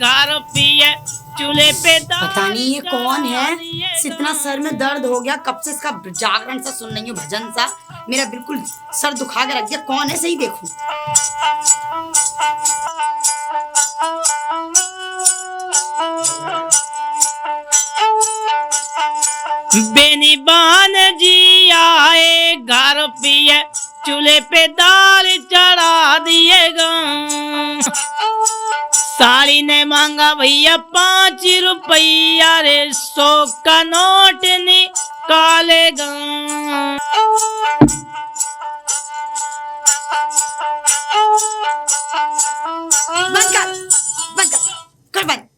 घर पिए चूल्हे पे पता नहीं ये कौन है, इतना सर में दर्द हो गया कब से इसका जागरण सा सुन रही हूँ, भजन सा मेरा बिल्कुल सर दुखा के रख दिया। कौन है सही देखूं। बेनी बहन जी आए घर पिए चूल्हे पे दाल चढ़ा दिएगा। साली ने मांगा भैया 5 रुपया रे 100 का नोट निकालेगा। कर बंद।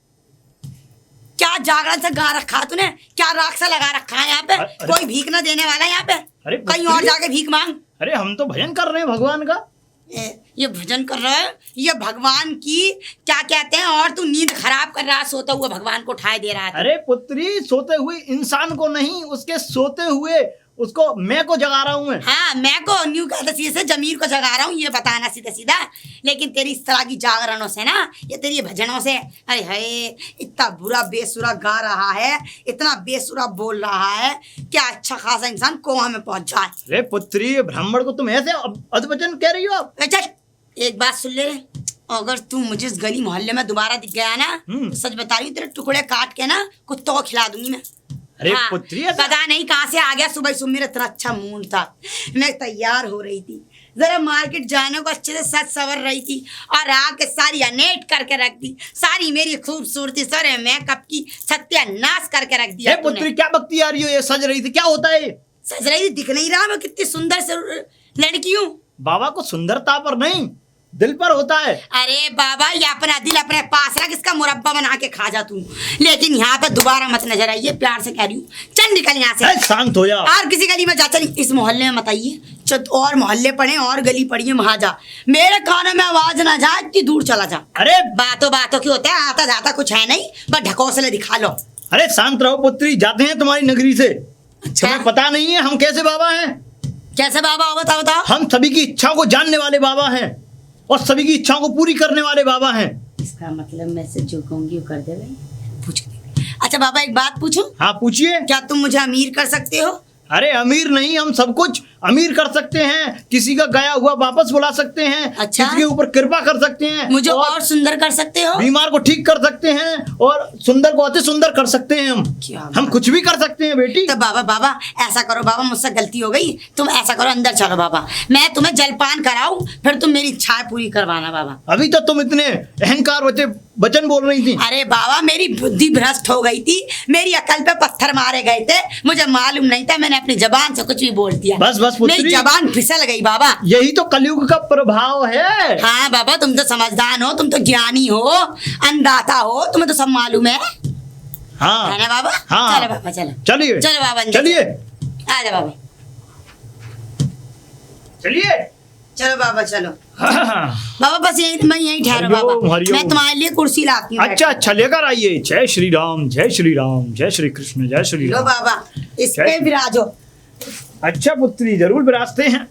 क्या जागरण से गा रखा तूने, क्या राग सा लगा रखा है यहाँ पे। कोई भीख ना देने वाला यहाँ पे, कहीं और जाके भीख मांग। अरे हम तो भजन कर रहे हैं भगवान का। ये भजन कर रहा है, ये भगवान की क्या कहते हैं, और तू नींद खराब कर रहा है, सोता हुआ भगवान को उठाए दे रहा है। अरे पुत्री, सोते हुए इंसान को नहीं, उसके सोते हुए उसको मैं को जगा रहा हूँ मैं। हाँ, मैं को न्यू कहते से जमीर को जगा रहा हूँ, ये बताना सीधा सीधा। लेकिन तेरी इस तरह की जागरणों से ना, ये तेरी भजनों से, अरे हाय इतना बुरा बेसुरा गा रहा है, इतना बेसुरा बोल रहा है, क्या अच्छा खासा इंसान कोमा में पहुंच जाए। अरे पुत्री, ब्राह्मण को तुम ऐसे अधवचन कह रही हो आप। चल एक बात सुन ले, अगर तू मुझे इस गली मोहल्ले में दोबारा दिख गया ना, तो सच बता रही हूँ तेरे टुकड़े काट के ना कुत्तों को खिला दूंगी मैं। अरे हाँ, पुत्री, पता नहीं कहाँ से आ गया। सुबह सुबह मेरा इतना अच्छा मूड था, मैं तैयार हो रही थी, जरा मार्केट जाने को अच्छे से सज सवर रही थी, और आके सारी अनेट करके रख दी, सारी मेरी खूबसूरती सारे मेकअप की सत्यानाश करके रख दिया। पुत्री क्या बकती आ रही हो, ये सज रही थी, क्या होता है? सज रही थी, दिख नहीं रहा मैं कितनी सुंदर से लड़की हूँ। बाबा को सुंदरता पर नहीं, दिल पर होता है। अरे बाबा, ये अपना दिल अपने पास रख, इसका मुरब्बा बना के खा जा तू, लेकिन यहाँ पे दोबारा मत नजर आइए, प्यार से कह रही हूँ। चल निकल यहाँ से, शांत हो जा। और किसी गली में जा, चल इस मोहल्ले में मत आइए, चल और मोहल्ले पड़े और गली पड़ी है, वहां जा, मेरे कानों में आवाज ना जाए, इतनी दूर चला जा। अरे बातों की होता है, आता जाता कुछ है नहीं, बस ढकोसले दिखा लो। अरे शांत रहो पुत्री, जाते हैं तुम्हारी नगरी से। अच्छा, तुम्हें पता नहीं है हम कैसे बाबा हैं? कैसे बाबा हो, बताओ बताओ। हम सभी की इच्छाओं को जानने वाले बाबा हैं, और सभी की इच्छाओं को पूरी करने वाले बाबा हैं। इसका मतलब मैं से जो कहूंगी वो कर दे भाई, पूछ। अच्छा बाबा, एक बात पूछूं? हाँ पूछिए। क्या तुम मुझे अमीर कर सकते हो? अरे अमीर नहीं, हम सब कुछ अमीर कर सकते हैं, किसी का गया हुआ वापस बुला सकते हैं। अच्छा? किसी के ऊपर कृपा कर सकते हैं, मुझे और सुंदर कर सकते हो? बीमार को ठीक कर सकते हैं, और सुंदर को अति सुंदर कर सकते हैं। हम कुछ भी कर सकते हैं बेटी। तो बाबा ऐसा करो, बाबा मुझसे गलती हो गई, तुम ऐसा करो, अंदर चलो बाबा, मैं तुम्हें जलपान कराऊं, फिर तुम मेरी इच्छाएं पूरी करवाना बाबा। अभी तो तुम इतने अहंकार वचन बोल रही थी। अरे बाबा, मेरी बुद्धि भ्रष्ट हो गई थी, मेरी अकल पे पत्थर मारे गए थे, मुझे मालूम नहीं था, मैंने अपनी जबान से कुछ भी बोल दिया। बस मेरी जबान फिसल गई बाबा। यही तो कलयुग का प्रभाव है। हाँ बाबा, तुम तो समझदार हो, तुम तो ज्ञानी हो, अन्नदाता हो, तुम्हें तो सब मालूम है। हाँ है ना बाबा? हाँ, चलो बाबा, चलो चलिए, चलो बाबा, चलिए, आ जा बाबा, चलिए, चलो बाबा, चलो। हाँ। बाबा बस मैं यहीं ठहरो बाबा, मैं तुम्हारे लिए कुर्सी लाती हूँ। अच्छा लेकर आइए। जय श्री राम, जय श्री राम, जय श्री कृष्ण, जय श्री लो राम। बाबा, इस पे विराजो। अच्छा पुत्री, जरूर विराजते हैं,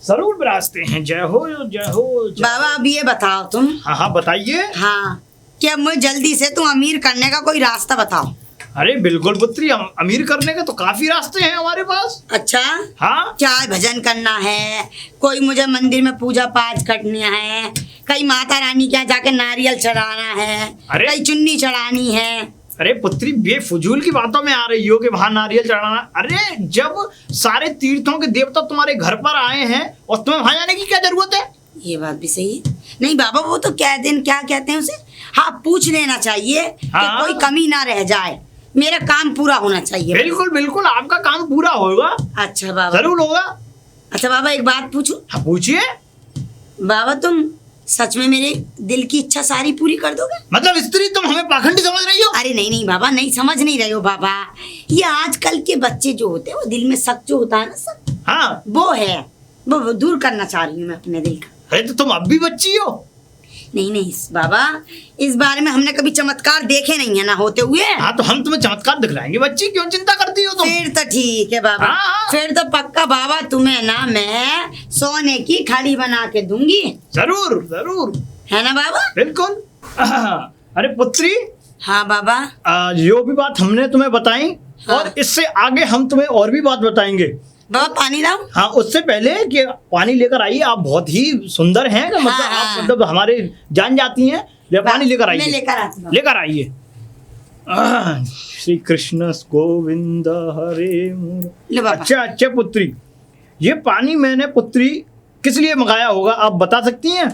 जरूर विराजते हैं। जय हो, जय हो, जय। बाबा अब ये बताओ तुम। हाँ बताइए। हाँ, कि अब मुझे जल्दी से तुम अमीर करने का कोई रास्ता बताओ। अरे बिल्कुल पुत्री, हम अमीर करने के तो काफी रास्ते हैं हमारे पास। अच्छा, हाँ, क्या भजन करना है, कोई मुझे मंदिर में पूजा पाठ करनी है, कहीं माता रानी के यहाँ जाके नारियल चढ़ाना है, कहीं चुन्नी चढ़ानी है। अरे पुत्री, बेफजूल की बातों में आ रही हो कि वहां नारियल चढ़ाना। अरे जब सारे तीर्थों के देवता तुम्हारे घर पर आए हैं, और तुम्हें वहां जाने की क्या जरूरत है? ये बात भी सही है। नहीं बाबा, वो तो क्या कहते हैं उसे, हाँ पूछ लेना चाहिए। हाँ? कि कोई कमी ना रह जाए, मेरा काम पूरा होना चाहिए। बिल्कुल बिल्कुल, आपका काम पूरा होगा। अच्छा बाबा, जरूर होगा। अच्छा बाबा, एक बात पूछूं? हाँ पूछिए। बाबा तुम सच में मेरे दिल की इच्छा सारी पूरी कर दोगे? मतलब स्त्री, तुम हमें पाखंडी समझ रही हो? अरे नहीं बाबा, नहीं समझ नहीं रहे हो बाबा, ये आजकल के बच्चे जो होते हैं, वो दिल में शक जो होता है ना सब, हाँ वो है, वो दूर करना चाह रही हूँ मैं अपने दिल का। अरे तो तुम अब भी बच्ची हो। नहीं बाबा, इस बारे में हमने कभी चमत्कार देखे नहीं है ना होते हुए। हाँ तो हम तुम्हें चमत्कार दिखलाएंगे बच्ची, क्यों चिंता करती हो तुम? फिर तो ठीक है बाबा। हाँ। फिर तो पक्का बाबा, तुम्हें ना मैं सोने की खड़ी बना के दूंगी। जरूर जरूर, है ना बाबा? बिल्कुल। अरे पुत्री, हाँ बाबा। जो भी बात हमने तुम्हें बताई, हाँ। और इससे आगे हम तुम्हें और भी बात बताएंगे। बाबा पानी लाऊं? हाँ, उससे पहले कि पानी लेकर आइए। आप बहुत ही सुंदर हैं, मतलब हाँ, आप मतलब हमारे जान जाती हैं। ले पानी लेकर आइए। मैं लेकर आती हूँ। लेकर आइए। श्री कृष्ण गोविंद हरे ले बाबा। अच्छा पुत्री, ये पानी मैंने पुत्री किस लिए मंगाया होगा, आप बता सकती हैं?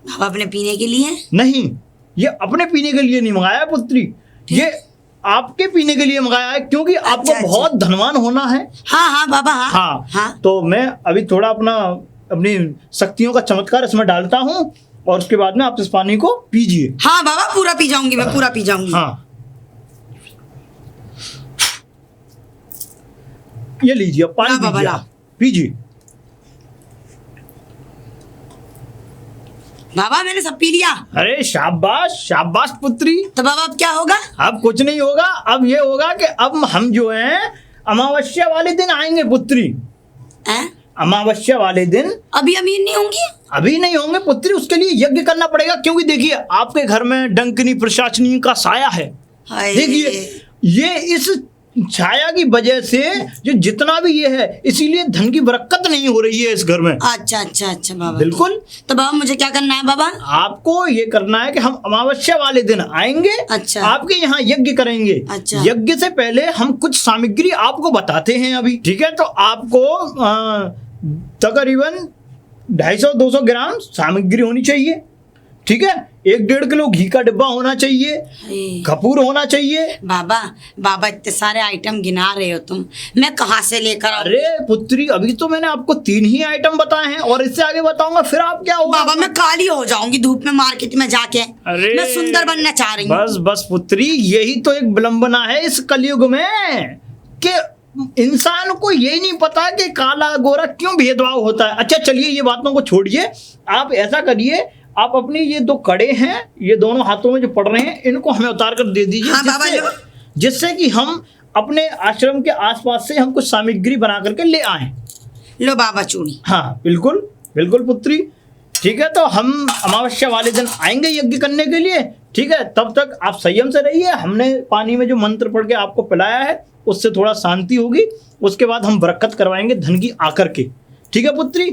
बाबा अपने पीने के लिए? नहीं, ये अपने पीने के लिए नहीं मंगाया है पुत्री, ये आपके पीने के लिए मंगाया है, क्योंकि आपको अच्छा। बहुत धनवान होना है। हाँ हाँ बाबा। हाँ हाँ, हाँ। तो मैं अभी थोड़ा अपनी शक्तियों का चमत्कार इसमें डालता हूँ, और उसके बाद में आप इस पानी को पीजिए। हाँ बाबा, पूरा पी जाऊंगी मैं, पूरा पी जाऊंगी। हाँ, ये लीजिए पानी, ला बाबा, पीजिए, ला। पीजिए। बाबा मैंने सब पी लिया। अरे शाबाश शाबाश पुत्री। तो बाबा अब क्या होगा? अब कुछ नहीं होगा, अब ये होगा कि अब हम जो हैं अमावस्या वाले दिन आएंगे पुत्री। हैं? अमावस्या वाले दिन अभी अमीर नहीं होंगी? अभी नहीं होंगे पुत्री, उसके लिए यज्ञ करना पड़ेगा, क्योंकि देखिए आपके घर में डंकनी प्रशासनी का साया है। हाय। देखिए ये इस छाया की वजह से जो जितना भी ये है, इसीलिए धन की बरकत नहीं हो रही है इस घर में। अच्छा अच्छा अच्छा बाबा। बिल्कुल। तो बाबा मुझे क्या करना है बाबा? आपको ये करना है कि हम अमावस्या वाले दिन आएंगे। अच्छा। आपके यहाँ यज्ञ करेंगे। अच्छा। यज्ञ से पहले हम कुछ सामग्री आपको बताते हैं अभी, ठीक है? तो आपको तकरीबन 250-200 ग्राम सामग्री होनी चाहिए, ठीक है? 1-1.5 किलो घी का डिब्बा होना चाहिए, हाय। कपूर होना चाहिए। बाबा बाबा इतने सारे आइटम गिना रहे हो तुम, मैं कहाँ से लेकर आऊं? अरे पुत्री, अभी तो मैंने आपको 3 ही आइटम बताए हैं, और इससे आगे बताऊंगा फिर आप क्या होगा? बाबा मैं काली हो जाऊंगी धूप में मार्केट में जाके। अरे मैं सुंदर बनना चाह रही हूँ। बस बस पुत्री, यही तो एक विलंबना है इस कलयुग में, कि इंसान को यही नहीं पता कि काला गोरा क्यों भेदभाव होता है। अच्छा चलिए, ये बातों को छोड़िए, आप ऐसा करिए, आप अपनी ये 2 कड़े हैं, ये दोनों हाथों में जो पड़ रहे हैं, इनको हमें उतार कर दे दीजिए। हाँ बाबा, लो। जिससे कि हम अपने आश्रम के आसपास से हम कुछ सामग्री बना करके ले आए। लो बाबा चूड़ी। हाँ बिल्कुल बिल्कुल पुत्री, ठीक है? तो हम अमावस्या वाले दिन आएंगे यज्ञ करने के लिए, ठीक है? तब तक आप संयम से रहिए। हमने पानी में जो मंत्र पढ़ के आपको पिलाया है, उससे थोड़ा शांति होगी, उसके बाद हम बरकत करवाएंगे धन की आकर के, ठीक है पुत्री?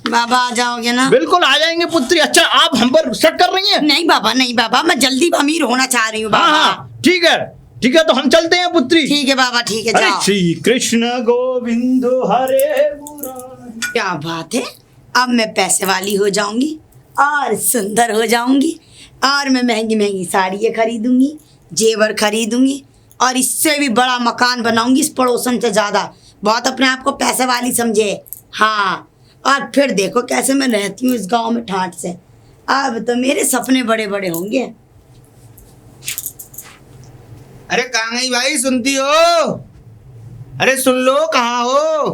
बाबा आ जाओगे ना? बिल्कुल आ जाएंगे पुत्री। अच्छा, आप हम पर शक कर रही हैं? नहीं बाबा, नहीं बाबा, मैं जल्दी अमीर होना चाह रही हूँ हाँ बाबा। हाँ, ठीक है ठीक है, तो हम चलते हैं पुत्री। ठीक है बाबा, ठीक है अरे जाओ। श्री कृष्ण गोविंद हरे मुरारी। क्या बात है, अब मैं पैसे वाली हो जाऊंगी और सुंदर हो जाऊंगी, और मैं महंगी महंगी साड़ियाँ खरीदूंगी, जेवर खरीदूंगी, और इससे भी बड़ा मकान बनाऊंगी इस पड़ोसन से ज़्यादा। बहुत अपने आप को पैसे वाली समझे। हाँ, और फिर देखो कैसे मैं रहती हूँ इस गांव में ठाठ से। अब तो मेरे सपने बड़े बड़े होंगे। अरे कहाँ गई भाई, सुनती हो? अरे सुन लो, कहाँ हो?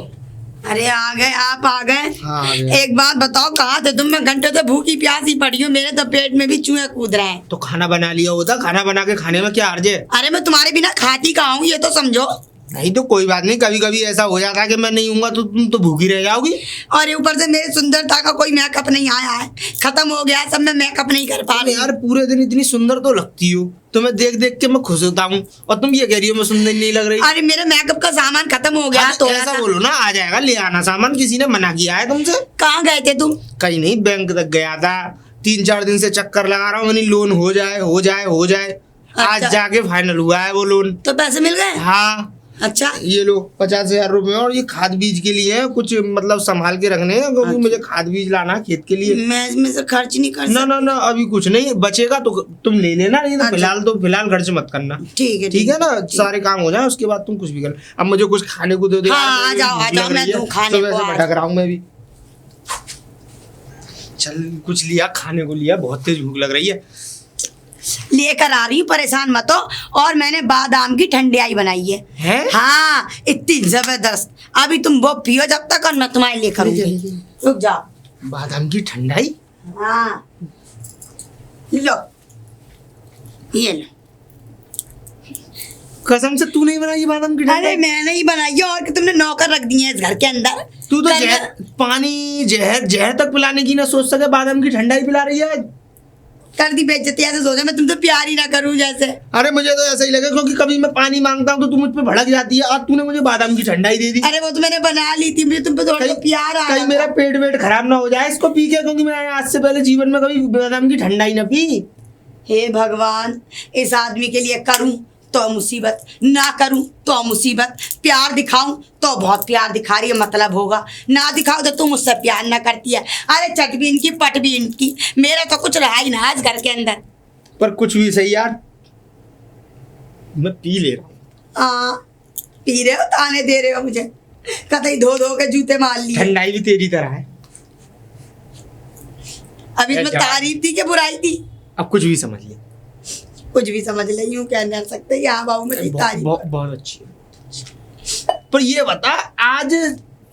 अरे आ गए, आप आ गए। हाँ, आ गए। एक बात बताओ, कहाँ थे तुम? मैं घंटे से भूखी प्यासी पड़ी हूँ, मेरे तो पेट में भी चूहे कूद रहे हैं। तो खाना बना लिया होता, खाना बना के खाने में क्या हर्ज है? अरे मैं तुम्हारे बिना खाती कहाँ हूँ, ये तो समझो। नहीं तो कोई बात नहीं, कभी कभी ऐसा हो जाता है कि मैं नहीं हूँगा तो तुम तो भूखी रह जाओगी। और ये ऊपर से मेरी सुंदरता का कोई मेकअप नहीं आया है, खत्म हो गया है सब, मैं मेकअप नहीं कर पा रही। यार पूरे दिन इतनी सुंदर तो लगती हो, तुम्हें देख देख के मैं खुश होता हूँ, और तुम ये कह रही हो मैं सुंदर नहीं लग रही। अरे मेरे मेकअप का सामान खत्म हो गया हाँ, तो ऐसा बोलो ना, आ जाएगा, ले आना सामान। किसी ने मना किया है तुमसे? कहाँ गए थे तुम? कहीं नहीं, बैंक तक गया था। 3-4 दिन से चक्कर लगा रहा हूँ, मैंने लोन हो जाए हो जाए हो जाए। आज अच्छा। जाके फाइनल हुआ है वो लोन। तो पैसे मिल गए? हाँ, अच्छा। ये लो 50,000 रुपए, और ये खाद बीज के लिए है, कुछ मतलब संभाल के रखने हैं, क्योंकि मुझे खाद बीज लाना है खेत के लिए। मैं इसमें से खर्च नहीं कर ना सकती। ना ना, अभी कुछ नहीं बचेगा तो तुम ले लेना, नहीं अच्छा। तो फिलहाल खर्च मत करना। ठीक है ठीक है ना, सारे काम हो जाए उसके बाद तुम कुछ भी कर। अब मुझे कुछ खाने को दे दो हाँ, यार, आ जाओ, भूख आ जाओ, लग मैं रही है। दूं खाने सुबह को से आज। भटक रहा हूँ मैं भी। चल कुछ लिया, खाने को लिया, बहुत तेज भूख लग रही है। लेकर आ रही हूँ, परेशान मत हो। और मैंने बादाम की ठंडियाई बनाई है। हैं? हाँ, इतनी जबरदस्त। अभी तुम वो पियो जब तक, और मैं तुम्हारे लेकर आऊंगी। रुक जाओ। बादाम की ठंडाई? हाँ, लो, ये लो। कसम से तू नहीं बनाई बादाम की अरे ठंडाई? मैंने ही बनाई है, और कि तुमने नौकर रख दिए हैं इस घर के अंदर। तू तो कल- जहर पानी जहर तक पिलाने की ना सोच सके, बादाम की ठंडाई पिला रही है। कर दी बेइज्जती, ऐसे सोचा मैं तुम तो प्यार ही ना करूं जैसे। अरे मुझे तो ऐसा ही लगा, क्योंकि कभी मैं पानी मांगता हूँ तो तू मुझ पे भड़क जाती है, आज तूने मुझे बादाम की ठंडाई दे दी। अरे वो तो मैंने बना ली थी, मुझे तुम पे थोड़ा प्यार आ कहीं मेरा पेट वेट खराब ना हो जाए इसको पी के, क्योंकि मैं आज से पहले जीवन में कभी बादाम की ठंडाई ना पी। हे भगवान, इस आदमी के लिए करूं तो मुसीबत, ना करूं तो मुसीबत, प्यार दिखाऊं तो बहुत प्यार दिखा रही है मतलब होगा, ना दिखाओ तो तुम मुझसे प्यार ना करती है। अरे चट भी इनकी पट भी इनकी, मेरा तो कुछ रहा ही ना इस घर के अंदर। पर कुछ भी सही यार, मैं पी ले रहा हूँ। हाँ पी रहे हो, ताने दे रहे हो मुझे, कतई धो धो के जूते मार लिए। ठंडाई भी तेरी तरह है। अभी इसमें तारीफ थी कि बुराई थी? अब कुछ भी समझ ले, कुछ भी समझ ले, यूं कह नहीं सकते। यहाँ बाबू मेरी तारीफ। बहुत अच्छी है। पर ये बता, आज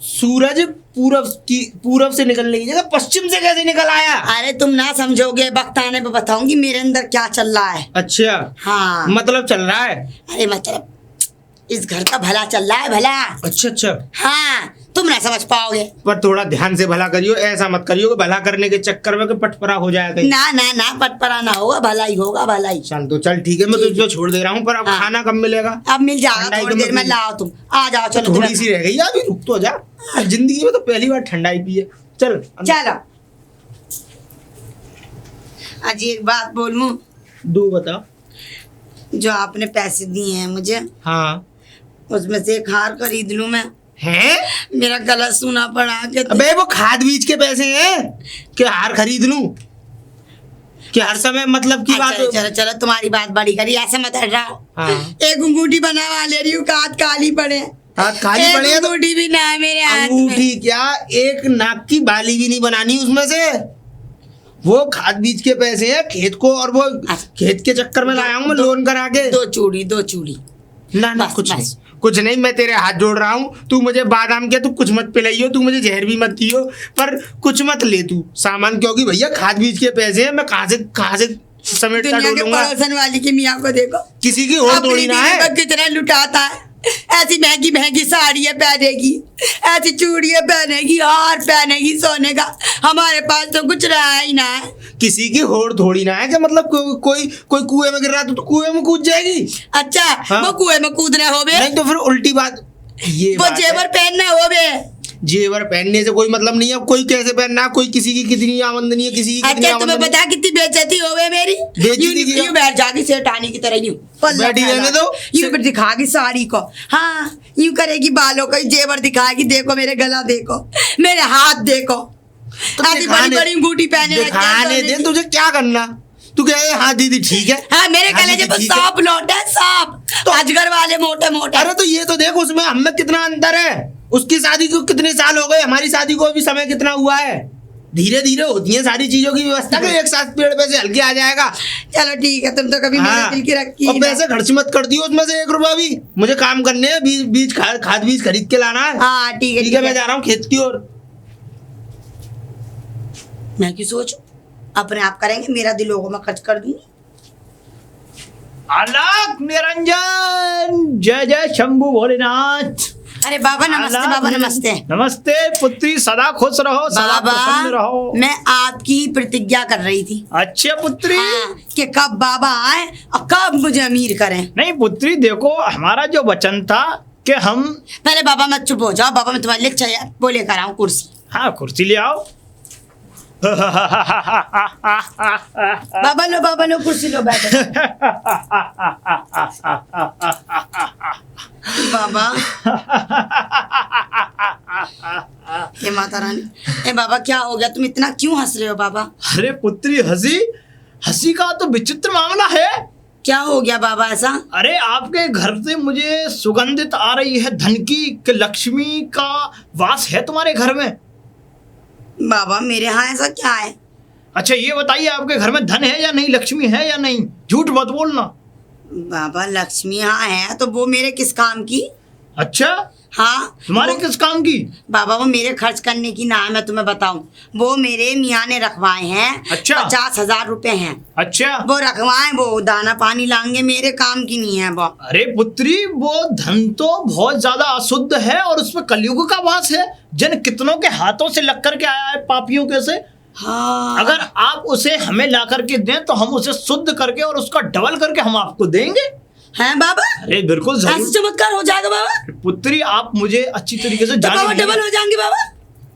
सूरज पूरब से निकलने की जगह पश्चिम से कैसे निकल आया? अरे तुम ना समझोगे, वक्त आने पे बताऊंगी मेरे अंदर क्या चल रहा है। अच्छा हाँ मतलब चल रहा है। अरे मतलब इस घर का भला चल रहा है, भला। अच्छा हाँ तुम ना समझ पाओगे। पर थोड़ा ध्यान से भला करियो, ऐसा मत करियो कि भला करने के चक्कर में कि पटपरा हो जाए कहीं। ना ना ना, पटपरा ना होगा, भला ही होगा, भला ही। चल तो चल ठीक है, मैं तुझको छोड़ दे रहा हूँ, पर अब हाँ। खाना कब मिलेगा? अब मिल जाएगा ठंडाई थोड़ी तो देर में, मिल- लाओ तुम आ जाओ। चलो थोड़ी सी रह गई, अभी रुक तो जा, जिंदगी में तो पहली बार ठंडाई पी है। चल चलो। आज एक बात बोलूं, दो बता। जो आपने पैसे दिए हैं मुझे, हाँ उसमें से एक हार खरीद लूं मैं? हैं? मेरा गला सुना पड़ा के। अबे वो खाद बीज के पैसे हैं कि हार खरीद लूं? कि हर समय मतलब की बात। चलो चलो, तुम्हारी बात बड़ी करी, ऐसे मत हट रहा। हाँ। एक अंगूठी बनवा ले रही हूँ, हाथ काली पड़े। हाथ खाली पड़े हैं तो अंगूठी भी ना है मेरे हाथ में। अंगूठी क्या, एक नाक की बाली भी नहीं बनानी उसमें से। वो खाद बीज के पैसे हैं खेत को, और वो खेत के चक्कर में लाया हूँ मैं लोन करा के। दो चूड़ी। ना बस, कुछ बस। नहीं, कुछ नहीं, मैं तेरे हाथ जोड़ रहा हूँ। तू मुझे बादाम के तू कुछ मत पिलाइयो, तू मुझे जहर भी मत दियो, पर कुछ मत ले तू सामान, क्योंकि भैया खाद बीज के पैसे हैं, मैं कहाँ से समेटता दुनिया के डोलूंगा। पड़ोसन वाली की मियाँ को देखो, किसी की और अपनी थोड़ी ना बीवी है। को कितना लुटाता है। ऐसी महंगी महंगी साड़ियाँ पहनेगी, ऐसी चूड़ियाँ पहनेगी, हार पहनेगी सोने का। हमारे पास तो कुछ रहा ही ना है। किसी की होड़ थोड़ी ना है कि मतलब कोई कुएं में गिर रहा तो कुएं में कूद जाएगी। अच्छा हाँ। वो कुएं में कूदना हो बे, नहीं तो फिर उल्टी बात ये वो बात है। जेवर पहनना हो बे। जेवर पहनने से कोई मतलब नहीं है, कोई कैसे पहनना, कोई किसी की कितनी आमदनी है, किसी की कितनी अच्छा तुम्हें आमदनी। पता कितनी बेइज्जती हो बे मेरी? बेइज्जती की यूं बैठ जागी सेठानी की तरह, यूं पल्ला बैठी फैला। रहने दो। यूं फिर दिखागी साड़ी को, हाँ यूं करेगी, बालों को जेवर दिखाएगी, देखो मेरे गला देखो, मेरे हाथ देखो, तो ऐसी बड़ी बड़ी अंगूठी पहने रखी है दिखाने सोने दे, की। तुझे क्या करना? तू कह हाँ दीदी ठीक है। हाँ मेरे हाँ गले दीदी, जब ठीक है। सांप लौटा है, सांप तो अजगर वाले मोटे मोटे। अरे तो ये तो देख, उसमें हम में कितना अंतर है। उसकी शादी को कितने साल हो गए, हमारी शादी को भी समय कितना हुआ है। धीरे धीरे होती है सारी चीजों की व्यवस्था, कि एक साथ पेड़ पे से हल्के आ जाएगा। चलो ठीक है, तुम तो कभी हाँ। मेरे दिल की रखी और ही ना। पैसे खर्च मत कर दियो उसमें से 1 रुपया भी। मुझे काम करने हैं, खाद बीज खरीद के लाना है। हाँ ठीक है ठीक है, मैं जा रहा हूँ खेत की ओर। मैं क्यों सोचूं, अपने आप करेंगे, मेरा दिल होगा मैं खर्च कर दूंगी। अलग निरंजन, जय जय शंभु भोलेनाथ। अरे बाबा नमस्ते, अलग बाबा निरंजन। नमस्ते। नमस्ते पुत्री, सदा खुश रहो, सदा प्रसन्न बाबा रहो। मैं आपकी प्रतिज्ञा कर रही थी, अच्छे पुत्री। हाँ, कि कब बाबा आए और कब मुझे अमीर करें। नहीं पुत्री, देखो हमारा जो वचन था कि हम, पहले बाबा मत चुप हो जाओ, बाबा मैं तुम्हारे लिए चाहिए वो लेकर आऊं कुर्सी। हाँ कुर्सी ले आओ। बाबा लो कुर्सी लो, बैठो। बाबा हे माता रानी, हे बाबा क्या हो गया, तुम इतना क्यों हंस रहे हो बाबा? अरे पुत्री, हंसी का तो विचित्र मामला है। क्या हो गया बाबा ऐसा? अरे आपके घर से मुझे सुगंधित आ रही है धन की, कि लक्ष्मी का वास है तुम्हारे घर में। बाबा मेरे यहाँ ऐसा क्या है? अच्छा ये बताइए, आपके घर में धन है या नहीं, लक्ष्मी है या नहीं? झूठ मत बोलना। बाबा लक्ष्मी यहाँ है तो वो मेरे किस काम की? अच्छा हाँ तुम्हारे किस काम की? बाबा वो मेरे खर्च करने की ना है, मैं तुम्हें बताऊं, वो मेरे मियाँ ने रखवाए हैं। अच्छा। 50,000 रुपए हैं, अच्छा वो रखवाए, वो दाना पानी लाएंगे, मेरे काम की नहीं है वो। अरे पुत्री, वो धन तो बहुत ज्यादा अशुद्ध है और उसमें कलयुग का वास है। जन कितनों के हाथों से लग कर के आया है, पापियों के से। हाँ अगर आप उसे हमें ला करके दें तो हम उसे शुद्ध करके और उसका डबल करके हम आपको देंगे। हैं बाबा, अरे बिल्कुल ऐसे जरूर चमत्कार हो जाएगा बाबा? पुत्री, आप मुझे अच्छी तरीके से तो बाबा जानी नहीं डबल है। हो जाएंगे बाबा?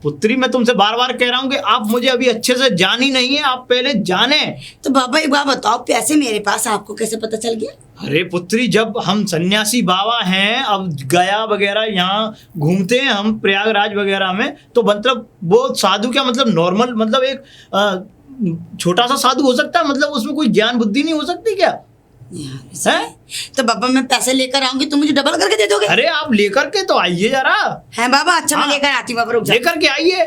पुत्री, मैं तुमसे बार बार कह रहा हूँ कि आप मुझे अभी अच्छे से जानी नहीं है, आप पहले जाने। तो बाबा एक बात बताओ, पैसे मेरे पास आपको कैसे पता चल गया? अरे पुत्री, जब हम सन्यासी बाबा हैं, अब गया वगैरह यहाँ घूमते हैं हम प्रयागराज वगैरह में, तो मतलब वो साधु क्या मतलब नॉर्मल मतलब एक छोटा सा साधु हो सकता है? मतलब उसमें कोई ज्ञान बुद्धि नहीं हो सकती क्या? हैं? तो बाबा मैं पैसे लेकर आऊंगी तो मुझे डबल करके दे दोगे? अरे आप लेकर के तो आइए जरा। है बाबा? अच्छा मैं हाँ। लेकर आती हूँ बाबा, रुक जाओ। लेकर के आइए।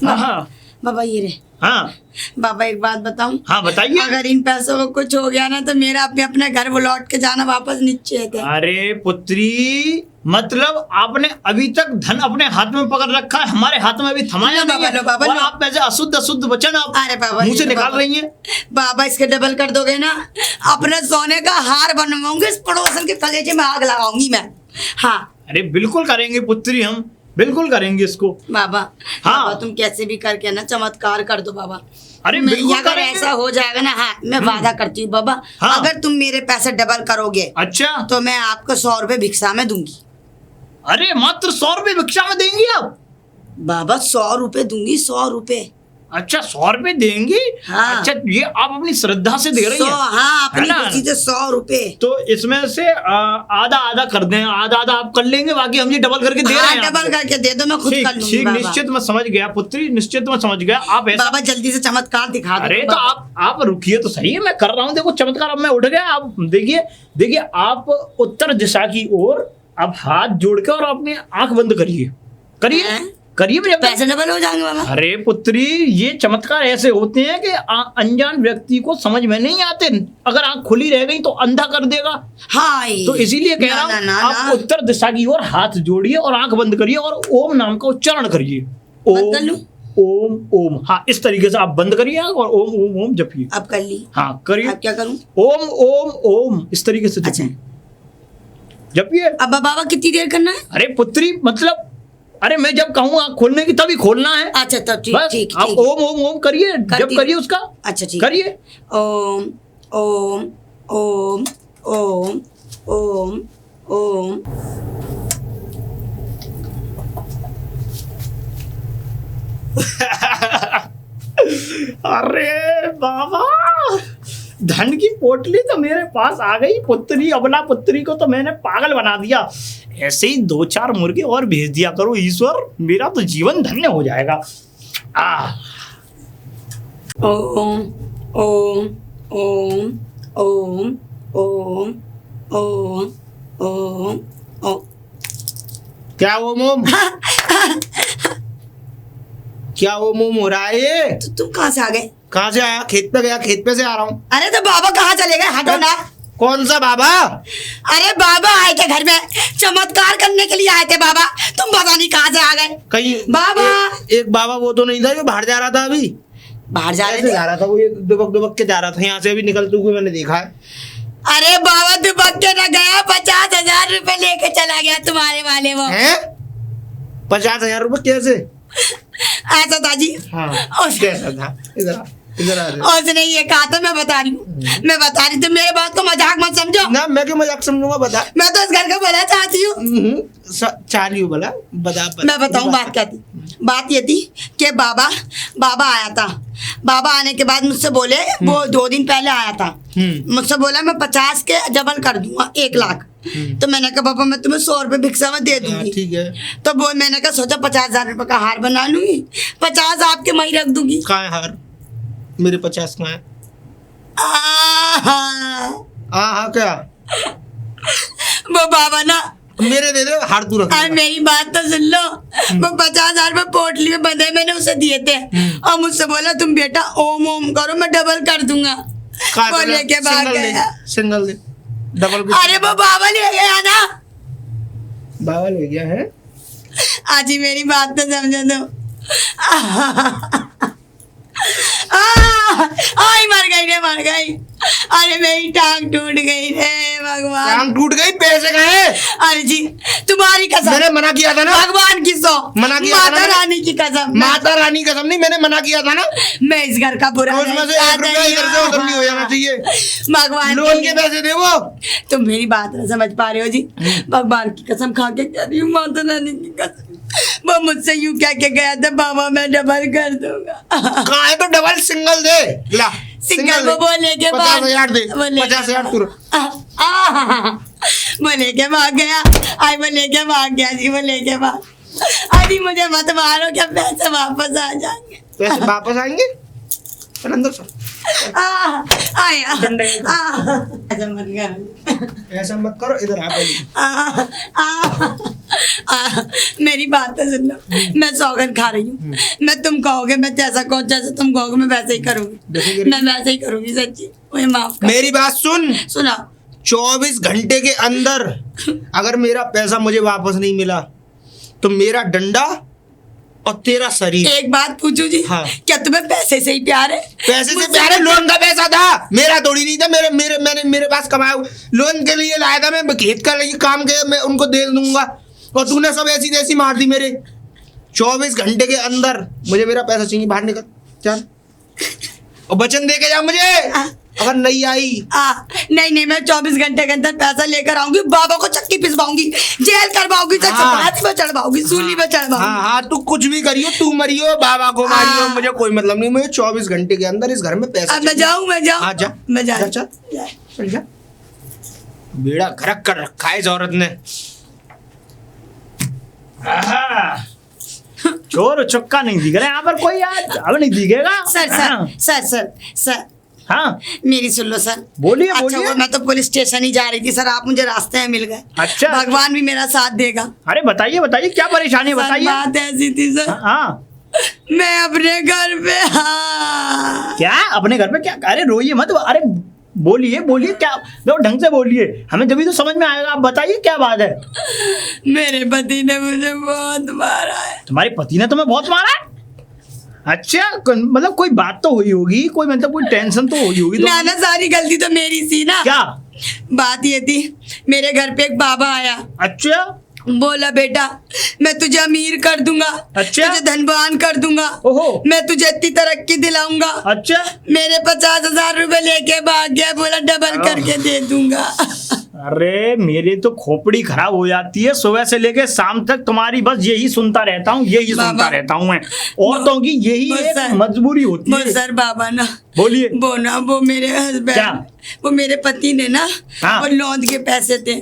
हाँ बाबा ये रे। हाँ बाबा एक बात बताऊं, हाँ बताइए। अगर इन पैसों को कुछ हो गया ना तो मेरा अपने घर वो लौट के जाना वापस निश्चित है। अरे पुत्री, मतलब आपने अभी तक धन अपने हाथ में पकड़ रखा है, हमारे हाथ में अभी थमाया लो नहीं है। बाबा, लो बाबा, और लो। आप ऐसे अशुद्ध वचन आप अरे बाबा मुंह से लो निकाल बाबा। रही हैं। बाबा इसके डबल कर दोगे ना, अपने सोने का हार बनवाऊंगी, इस पड़ोसन के कलेजे में आग लगाऊंगी मैं। हाँ अरे बिल्कुल करेंगे पुत्री, हम बिल्कुल करेंगे इसको। बाबा। हाँ। बाबा तुम कैसे भी करके ना चमत्कार कर दो बाबा। अरे मैं- बिल्कुल अगर करेंगे। ऐसा हो जाएगा ना, हाँ मैं वादा करती हूँ बाबा, हाँ। अगर तुम मेरे पैसे डबल करोगे अच्छा, तो मैं आपको 100 रुपए भिक्षा में दूंगी। अरे मात्र 100 रुपए भिक्षा में देंगी आप? बाबा 100 रुपए दूंगी, 100 रुपए। अच्छा 100 रुपए देंगी? हाँ। अच्छा, ये आप अपनी श्रद्धा से दे रही 100, हैं? हाँ अपनी है ना? खुशी से 100 रुपए। तो इसमें से आधा आधा कर दें, आधा आधा आप कर लेंगे, बाकी हम ये डबल करके दे रहे हाँ हैं डबल आपको। करके दे दो, मैं खुद ठीक कर लूंगी ठीक, बाबा। निश्चित मैं समझ गया पुत्री, निश्चित मैं समझ गया। आप ऐसा, बाबा जल्दी से चमत्कार दिखा दो। अरे तो बाबा। आप रुकिए तो सही है, मैं कर रहा हूँ। देखो चमत्कार, अब मैं उठ गया। आप देखिए देखिए, आप उत्तर दिशा की ओर आप हाथ जोड़ के और अपनी आंख बंद करिए, करिए हैं? करिए मेरे पैसे डबल हो जाएंगे बाबा? अरे पुत्री, ये चमत्कार ऐसे होते हैं कि अनजान व्यक्ति को समझ में नहीं आते। अगर आंख खुली रह गई तो अंधा कर देगा। हाँ तो इसीलिए कह रहा हूँ, आप उत्तर दिशा की ओर हाथ जोड़िए और आंख बंद करिए और ओम नाम का उच्चारण करिए। बंद कर लूं? ओम ओम, हाँ इस तरीके से आप बंद करिए आंख और ओम ओम ओम जपिए। अब कर ली। हाँ करिए। अब क्या करूं? ओम ओम ओम इस तरीके से अच्छा। जपिए, जपिए। अब बाबा कितनी देर करना है? अरे पुत्री, मतलब अरे मैं जब कहूँ आंख खोलने की तभी खोलना है। अच्छा तब ठीक बस ठीक आप ठीक। ओम ओम ओम करिए, जब करिए उसका। अच्छा ठीक। करिए। ओम ओम ओम ओम ओम ओम। अरे बाबा, धन की पोटली तो मेरे पास आ गई। पुत्री, अबला पुत्री को तो मैंने पागल बना दिया। ऐसे ही 2-4 मुर्गे और भेज दिया करो ईश्वर, मेरा तो जीवन धन्य हो जाएगा। ओम ओम ओम ओम ओम ओम ओम ओम। क्या ओम ओम? क्या ओम ओम हो रहा है ये? तो तुम कहाँ से आ गए? कहाँ से आया? खेत पे गया, खेत पे से आ रहा हूँ। अरे तो बाबा कहाँ चले गए? हटो ना। कौन सा बाबा? अरे बाबा आए थे घर में, चमत्कार करने के लिए आए थे बाबा। तुम पता नहीं कहाँ से आ गए। कहीं बाबा। एक बाबा वो तो नहीं था जो बाहर जा रहा था अभी? बाहर जा रहे ऐसे थे? जा रहा था वो, एक दुबक दुबक के जा रहा था यहाँ से, अभी निकलते हुए मैंने देखा है। अरे बाबा दुबक के न गया, 50,000 रुपए लेके चला गया तुम्हारे वाले वो। हैं? 50,000 रुपए कैसे? ऐसा था जी। हाँ उस- कैसा था? इधर आ, इधर आ। उसने ये कहा था, मैं बता रही हूँ, मैं बता रही थी, मेरे बात को मजाक मत समझो। ना मैं क्यों मजाक समझूंगा, बता। मैं तो इस घर का भला चाहती हूँ। चाली हूँ भला, बता। मैं बताऊं बात क्या थी? बात ये थी कि बाबा आया था। बाबा आने के बाद मुझसे बोले, वो 2 दिन पहले आया था, मुझसे बोला मैं 50 के डबल कर दूंगा, 1 लाख। तो मैंने कहा बाबा मैं तुम्हें 100 रुपए भिक्षा में दे दूंगी। ठीक है। तो वो मैंने कहा सोचा 50,000 रुपए का हार बना लूंगी, 50 आपके वहीं रख दूंगी। कहाँ है हार? मेरे 50 कहाँ है? हाँ क्या? वो बाबा ना, मेरे दे दे, हार तू रख। अरे मेरी बात तो सुन लो। वो 50,000 रुपए पोटली में बंधे मैंने उसे दिए थे, और मुझसे बोला तुम बेटा ओम ओम करो, मैं डबल कर दूंगा। वो लेके भाग गया। सिंगल दे, डबल को। अरे वो बाबा ले गया ना। बाबा ले गया है? आज ही मेरी बात तो समझो दो। आई मर गई रे मर गई। अरे मेरी टांग टूट गई रे भगवान। टांग टूट गई, पैसे कहाँ हैं? अरे जी तुम्हारी कसम, मैंने मना किया था ना। भगवान की सौ, मना किया था ना माता मैंने। रानी की कसम, माता रानी कसम नहीं, मैंने मना किया था ना। मैं इस घर का बुरा उसमें से 1 रुपया इधर से उधर नहीं हो जाना चाहिए। भगवान लोन के पैसे दे वो। तुम मेरी बात नहीं समझ पा रहे हो जी। भगवान की कसम खा के कह रही हूँ, माता रानी की कसम, वो मुझसे यूं कह के गया था, बाबा मैं डबल कर दूंगा। कहाँ है तो डबल सिंगल दे ला। सिंगल वो बोले के बाद 50,000 दे, बोले 50,000 तू वो लेके भाग गया। आई वो लेके भाग गया जी, वो लेके भाग। अभी मुझे मत मारो, क्या पैसे वापस आ जाएंगे? पैसे वापस आएंगे? चल अंदर चल। आया डंडे। ऐसा मत कर, ऐसा मत करो, इधर आ पहले। मेरी बात तो सुन लो, मैं सौगंध खा रही हूँ। मैं तुम कहोगे मैं जैसा कहो, जैसे तुम कहोगे मैं वैसे ही करूंगी। मैं वैसे ही करूंगी, सच्ची मुझे माफ कर। मेरी बात सुन, सुना 24 घंटे के अंदर अगर मेरा पैसा मुझे वापस नहीं मिला तो मेरा डंडा और तेरा शरीर। एक बात पूछूं जी, हाँ। क्या तुम्हें पैसे से ही प्यार है? पैसे से प्यार है? लोन का पैसा था, मेरा थोड़ी नहीं था। मेरे पास कमाया लोन के लिए लाया था मैं, खेत का लिए काम किया, मैं उनको दे दूंगा और तूने सब ऐसी तैसी मार दी मेरे। 24 घंटे के अंदर मुझे मेरा पैसा चाहिए, बाहर निकल चल और वचन दे के जा मुझे। अगर नहीं आई नहीं मैं 24 घंटे के अंदर पैसा लेकर आऊंगी, बाबा को चक्की पिसवाऊंगी, जेल करवाऊंगी, फांसी पे चढ़वाऊंगी, सूली पे चढ़वाऊंगी। हाँ, तू कुछ भी करियो, तू मरियो, बाबा को मारियो, मुझे कोई मतलब नहीं। मुझे 24 घंटे के अंदर इस घर में पैसा अब मैं जाऊँ जा, मैं जा चल जा। बेड़ा गरक कर रखा है इस औरत ने। चोर चुक्का नहीं दिख रहा यहाँ पर कोई आज, अब नहीं दिखेगा। सर हाँ मेरी सुन लो सर। बोलिए अच्छा बोलिए। वो मैं तो पुलिस स्टेशन ही जा रही थी सर, आप मुझे रास्ते में मिल गए। अच्छा। भगवान भी मेरा साथ देगा। अरे बताइए बताइए क्या परेशानी है, सर, बताइए। बात ऐसी थी सर, हाँ मैं अपने घर पे, हाँ क्या अपने घर पे क्या? अरे रोइए मत, अरे बोलिए बोलिए क्या, देखो ढंग से बोलिए, हमें जब भी तो समझ में आएगा। आप बताइए क्या बात है। मेरे पति ने मुझे बहुत मारा है। तुम्हारे पति ने तुम्हें बहुत मारा है? अच्छा मतलब कोई बात तो हुई होगी, कोई मतलब कोई टेंशन तो हुई होगी। ना सारी गलती तो मेरी थी ना। क्या बात ये थी, मेरे घर पे एक बाबा आया। अच्छा बोला बेटा मैं तुझे अमीर कर दूंगा, अच्छा। तुझे धनवान कर दूंगा, ओहो। मैं तुझे इतनी तरक्की दिलाऊंगा। अच्छा मेरे 50,000 रुपए लेके भाग गया, बोला डबल करके दे दूंगा। अरे मेरी तो खोपड़ी खराब हो जाती है, सुबह से लेके शाम तक तुम्हारी बस यही सुनता रहता हूँ, यही सुनता रहता हूँ मैं। औरतों की यही एक मजबूरी होती है। सर बाबा ना बोलिए। वो मेरे हस्बैंड, वो मेरे पति ने ना, हाँ। वो लोन के पैसे थे,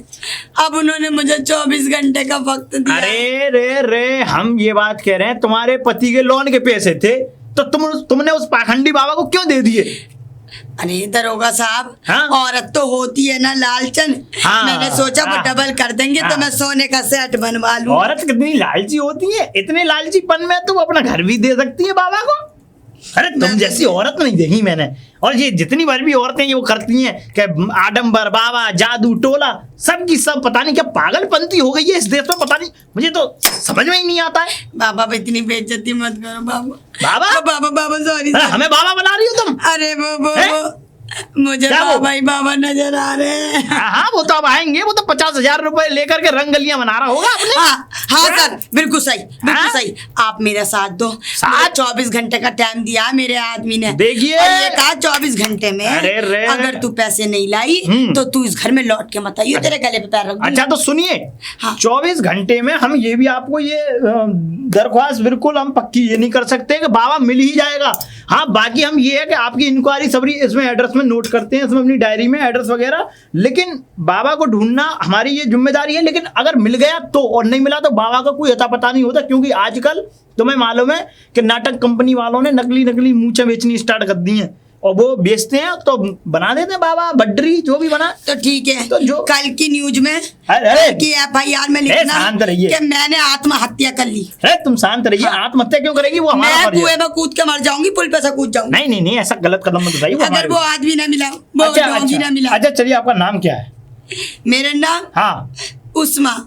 अब उन्होंने मुझे 24 घंटे का वक्त दिया। अरे रे हम ये बात कह रहे हैं, तुम्हारे पति के लोन के पैसे थे तो तुमने उस पाखंडी बाबा को क्यों दे दिए? अरे दरोगा साहब, हाँ? औरत तो होती है ना लालचन। हाँ, मैंने सोचा वो हाँ, डबल कर देंगे तो मैं सोने का सेट बनवा लूं। औरत कितनी लालची होती है, इतने लालचीपन में तुम अपना घर भी दे सकती है बाबा को। अरे तुम जैसी औरत नहीं देखी मैंने। और ये जितनी बार भी औरतें ये वो करती हैं कि आडंबर बाबा जादू टोला, सब की सब पता नहीं क्या पागलपंती हो गई है इस देश में, पता नहीं, मुझे तो समझ में ही नहीं आता है। बाबा इतनी बेइज्जती मत करो बाबा। बाबा बाबा सॉरी। अरे हमें बाबा बना रही हो तुम? अरे वो मुझे बाबा ही बाबा नजर आ रहे हैं। हाँ वो तो अब आएंगे, वो तो 50,000 रुपए लेकर के रंगलियां बना रहा होगा अपने। हाँ सर बिल्कुल सही, बिल्कुल सही। आप मेरा साथ दो। साथ? 24 घंटे का टाइम दिया मेरे आदमी ने। देखिए। और ये कहा 24 घंटे में अगर तू पैसे नहीं लाई तो तू इस घर में लौट के मत आइयो, तेरे गले पे पैर रख दूंगा। अच्छा तो सुनिए, हाँ। 24 घंटे में हम ये भी आपको ये दरख्वास्त बिल्कुल हम पक्की ये नहीं कर सकते कि बाबा मिल ही जाएगा। हाँ बाकी हम ये है कि आपकी इंक्वायरी सबरी इसमें एड्रेस में नोट करते हैं, इसमें अपनी डायरी में एड्रेस वगैरह, लेकिन बाबा को ढूंढना हमारी ये जिम्मेदारी है। लेकिन अगर मिल गया तो, और नहीं मिला तो बाबा का कोई अता पता नहीं होता, क्योंकि आजकल तुम्हें मालूम है कि नाटक कंपनी वालों ने नकली मूंछें बेचनी स्टार्ट कर दी हैं और वो बेचते हैं तो बना देते हैं बाबा बड्डरी जो भी बना। तो ठीक है, तो जो कल की न्यूज में अरे की FIR में लिखना शांत रहिए कि मैंने आत्महत्या कर ली। अरे तुम शांत रहिए। आत्महत्या क्यों करेगी? वो हमारा मैं फर्ज है। कुएं में कूद के मर जाऊंगी, पुल पे से कूद जाऊंगी। नहीं नहीं नहीं ऐसा गलत कदम मत उठाइए। अगर वो आदमी ना मिला, वो डॉगी ना मिला। अच्छा चलिए, आपका नाम क्या है? मेरा नाम हाँ उस्मा।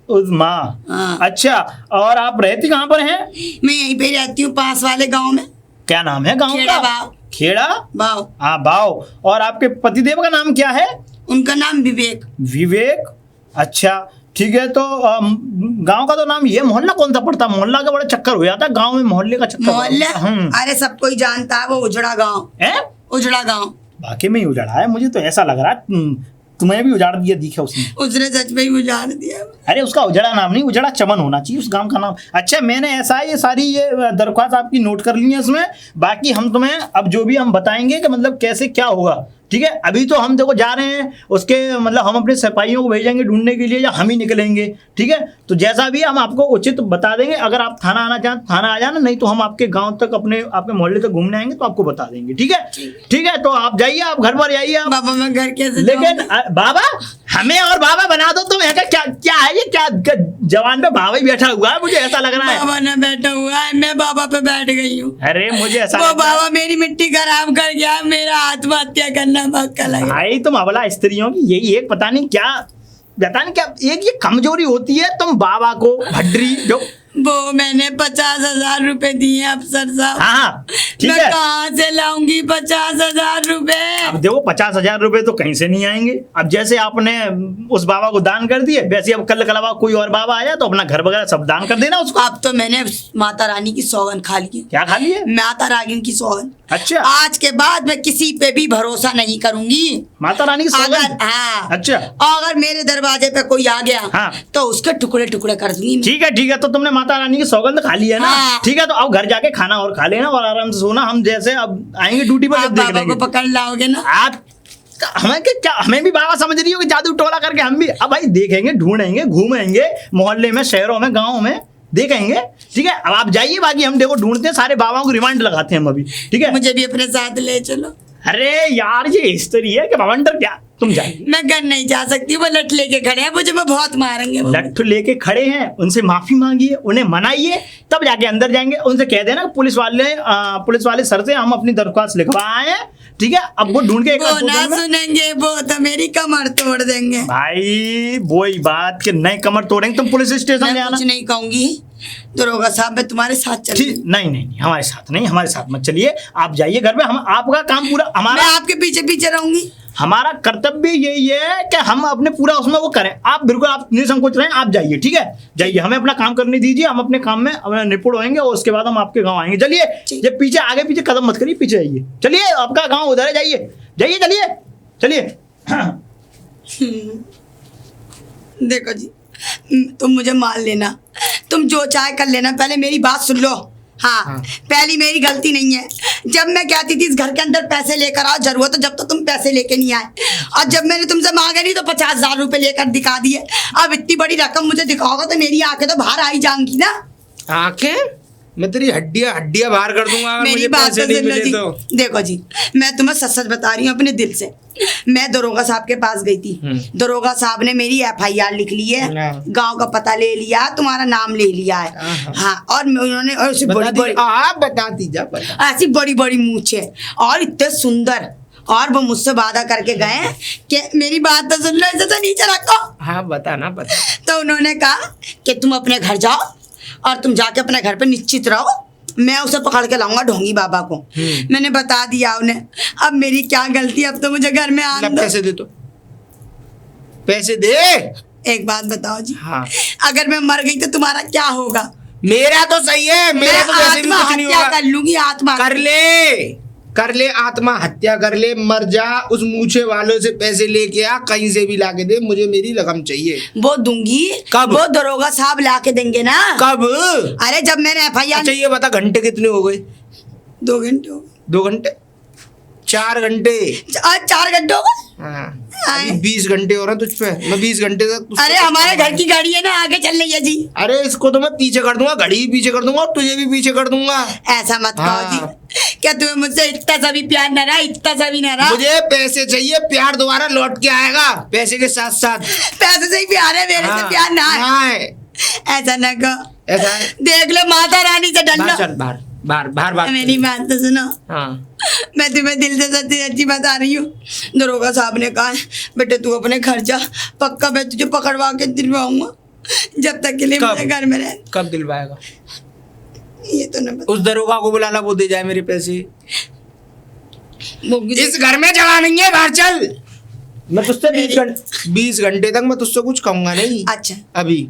उस्मा। हाँ। अच्छा और आप रहती कहाँ पर हैं? मैं यहीं पे रहती हूँ, पास वाले गांव में। क्या नाम है गाँव का? खेड़ा। वाओ। हाँ भाव। और आपके पतिदेव का नाम क्या है? उनका नाम विवेक। विवेक। अच्छा ठीक है। तो गांव का तो नाम ये, मोहल्ला कौन सा पड़ता? मोहल्ला का बड़ा चक्कर हो जाता है गांव में, मोहल्ले का चक्कर। मोहल्ले, अरे सब कोई जानता है, वो उजड़ा गांव है। उजड़ा गांव वाकई में ही उजाड़ा है, मुझे तो ऐसा लग रहा है तुम्हें भी उजाड़ दिया दिखा उसने। उसने सच में ही उजाड़ दिया। अरे उसका उजड़ा नाम नहीं, उजड़ा चमन होना चाहिए उस गांव का नाम। अच्छा मैंने ऐसा है, ये सारी ये दरख्वास्त आपकी नोट कर ली है इसमें। बाकी हम तुम्हें अब जो भी हम बताएंगे कि मतलब कैसे क्या होगा, ठीक है। अभी तो हम देखो जा रहे हैं, उसके मतलब हम अपने सिपाहियों को भेजेंगे ढूंढने के लिए, या हम ही निकलेंगे, ठीक है। तो जैसा भी हम आपको उचित बता देंगे। अगर आप थाना आना चाहें थाना आ जाना, नहीं तो हम आपके गांव तक आपके मोहल्ले तक घूमने आएंगे तो आपको बता देंगे, ठीक है। ठीक है तो आप जाइए, आप घर पर जाइए। बाबा मैं घर कैसे लेकिन बाबा हमें और बाबा बना दो तुम। क्या क्या है ये? क्या जवान पे बाबा ही बैठा हुआ है, मुझे ऐसा लग रहा है। बाबा ना बैठा हुआ है, मैं बाबा पे बैठ गई हूँ। अरे मुझे ऐसा वो बाबा मेरी मिट्टी खराब कर गया, मेरा आत्महत्या करना पक्का लगा। भाई तुम अबला स्त्रियों की यही एक पता नहीं क्या एक ये कमजोरी होती है। तुम बाबा को भड्री जो वो मैंने 50,000 रुपए दिए अफसर साहब। हाँ ठीक मैं है। कहाँ से लाऊंगी 50,000 रुपए? अब देखो 50,000 रुपए तो कहीं से नहीं आएंगे। अब जैसे आपने उस बाबा को दान कर दिए, वैसे अब कल कलवा कोई और बाबा आया तो अपना घर वगैरह सब दान कर देना उसको। अब तो मैंने माता रानी की सौगंध खा ली। क्या खा लिए? माता रानी की सौगंध। अच्छा आज के बाद मैं किसी पे भी भरोसा नहीं करूंगी। माता रानी की अगर सौगंध? हाँ अच्छा अगर मेरे दरवाजे पे कोई आ गया हाँ। तो उसके टुकड़े टुकड़े कर दूंगी मैं। ठीक है। तो तुमने माता रानी की सौगंध खा ली है ना? हाँ। ठीक है तो अब घर जाके खाना और खा लेना और आराम से सोना। हम जैसे अब आएंगे ड्यूटी पर आप जब देख बाबा लेंगे। को पकड़ लाओगे ना? आप हमें भी बाबा समझ रही हो कि जादू टोला करके हम भी अब भाई देखेंगे, ढूंढेंगे, घूमेंगे मोहल्ले में, शहरों में, गाँव में देखेंगे, ठीक है। अब आप जाइए, बाकी हम देखो ढूंढते हैं, सारे बाबाओं को रिमांड लगाते हैं हम अभी, ठीक है। मुझे भी अपने साथ ले चलो। अरे यार ये हिस्ट्री है कि भवंडर क्या, तुम जाइए। मैं घर नहीं जा सकती, वो लठ लेके खड़े हैं, मुझे बहुत मारेंगे वो। लट्ठू लेके खड़े हैं, उनसे माफी मांगिए, उन्हें मनाइए, तब जाके अंदर जाएंगे। उनसे कह देना पुलिस वाले सर से हम अपनी दरख्वास्त लिखवा आए हैं, ठीक है। अब वो ढूंढ के वो ना सुनेंगे, वो तो मेरी कमर तोड़ देंगे। भाई वही बात कि नए कमर तोड़ेंगे। तुम पुलिस स्टेशन में मैं आना। कुछ नहीं कहूंगी, दरोगा साहब मैं तुम्हारे साथ चलूंगी। ठीक नहीं, हमारे साथ नहीं, हमारे साथ मत चलिए। आप जाइए घर में, हम आपका काम पूरा मैं हमारा आपके पीछे पीछे रहूंगी। हमारा कर्तव्य यही है कि हम अपने पूरा उसमें वो करें। आप बिल्कुल आप निसंकोच रहें, आप जाइए, ठीक है। जाइए, हमें अपना काम करने दीजिए, हम अपने काम में निपुण होंगे और उसके बाद हम आपके गांव आएंगे। चलिए, जब पीछे आगे पीछे कदम मत करिए, पीछे जाइए। चलिए, आपका गांव उधर है, जाइए जाइए, चलिए। देखो जी, तुम मुझे मान लेना, तुम जो चाहे कर लेना, पहले मेरी बात सुन लो। हाँ, पहली मेरी गलती नहीं है। जब मैं कहती थी इस घर के अंदर पैसे लेकर आओ, जरूरत तो जब तो तुम पैसे लेके नहीं आए, और जब मैंने तुमसे मांगे नहीं तो 50,000 रुपए लेकर दिखा दिए। अब इतनी बड़ी रकम मुझे दिखाओगे तो मेरी आंखें तो बाहर आई जाएंगी ना। आंखें? मैं तेरी हड्डियां बाहर कर दूंगा अगर मेरी मुझे बात पैसे तो नहीं सुन लो मिले जी। तो। देखो जी, मैं तुम्हें सच सच बता रही हूँ अपने दिल से। मैं दरोगा साहब के पास गई थी, दरोगा साहब ने मेरी FIR लिख ली है, गांव का पता ले लिया, तुम्हारा नाम ले लिया है। हाँ, और उन्होंने ऐसी बड़ी बड़ी बताती जा ऐसी बड़ी बड़ी मूछें और इतने सुंदर, और वो मुझसे वादा करके गए कि मेरी बात तो सुन लो, इसे तो नीचे रखो। हाँ बता। तो उन्होंने कहा कि तुम अपने घर जाओ और तुम जाके अपने घर पे निश्चित रहो, मैं उसे पकड़ के लाऊंगा ढोंगी बाबा को। मैंने बता दिया उन्हें। अब मेरी क्या गलती, अब तो मुझे घर में आने दो। पैसे दे, तो पैसे दे। एक बात बताओ जी, हाँ। अगर मैं मर गई तो तुम्हारा क्या होगा? मेरा तो सही है, मेरा तो वैसे भी कुछ नहीं होगा। कर लूंगी, आत्मा कर ले आत्महत्या कर ले, मर जा। उस मूछे वालों से पैसे लेके आ, कहीं से भी लाके दे, मुझे मेरी रकम चाहिए। वो दूंगी। कब? वो दरोगा साहब लाके देंगे ना। कब? अरे जब मैंने FIR। अच्छा ये बता, घंटे कितने हो गए? 2 घंटे हो गए। 2 घंटे? 4 घंटे? 4 घंटे हो गए। हाँ, अभी 20 घंटे हो रहे हैं तुझ पे। मैं 20 घंटे तक अरे हमारे घर की गाड़ी है ना, आगे चल रही है जी। अरे इसको तो मैं पीछे कर दूंगा, घड़ी भी पीछे कर दूंगा और तुझे भी पीछे कर दूंगा। ऐसा मत कहो हाँ। जी। क्या तुम्हें मुझसे इतना सा भी प्यार न रहा, इतना सा भी न रहा? मुझे पैसे चाहिए, प्यार दोबारा लौट के आएगा पैसे के साथ साथ। पैसे से ही प्यार है, मेरे से प्यार ना है। ऐसा न कहो, ऐसा है। देख लो माता रानी से डर लो। बाहर बात मेरी बात तो सुनो। हाँ। मैं तुम्हें दिल से सच्ची सच्ची बता रही हूँ। दरोगा साहब ने कहा बेटे तू अपने घर जा, पक्का मैं तुझे पकड़वा के दिलवाऊंगा, जब तक के लिए मेरे घर में रह। कब दिलवाएगा? ये तो न उस दरोगा को बुलाना, वो दे जाए मेरे पैसे। इस घर में जगह नहीं है, बाहर चल। मैं तुझसे 20 घंटे तक मैं तुझसे कुछ कहूंगा नहीं अच्छा अभी।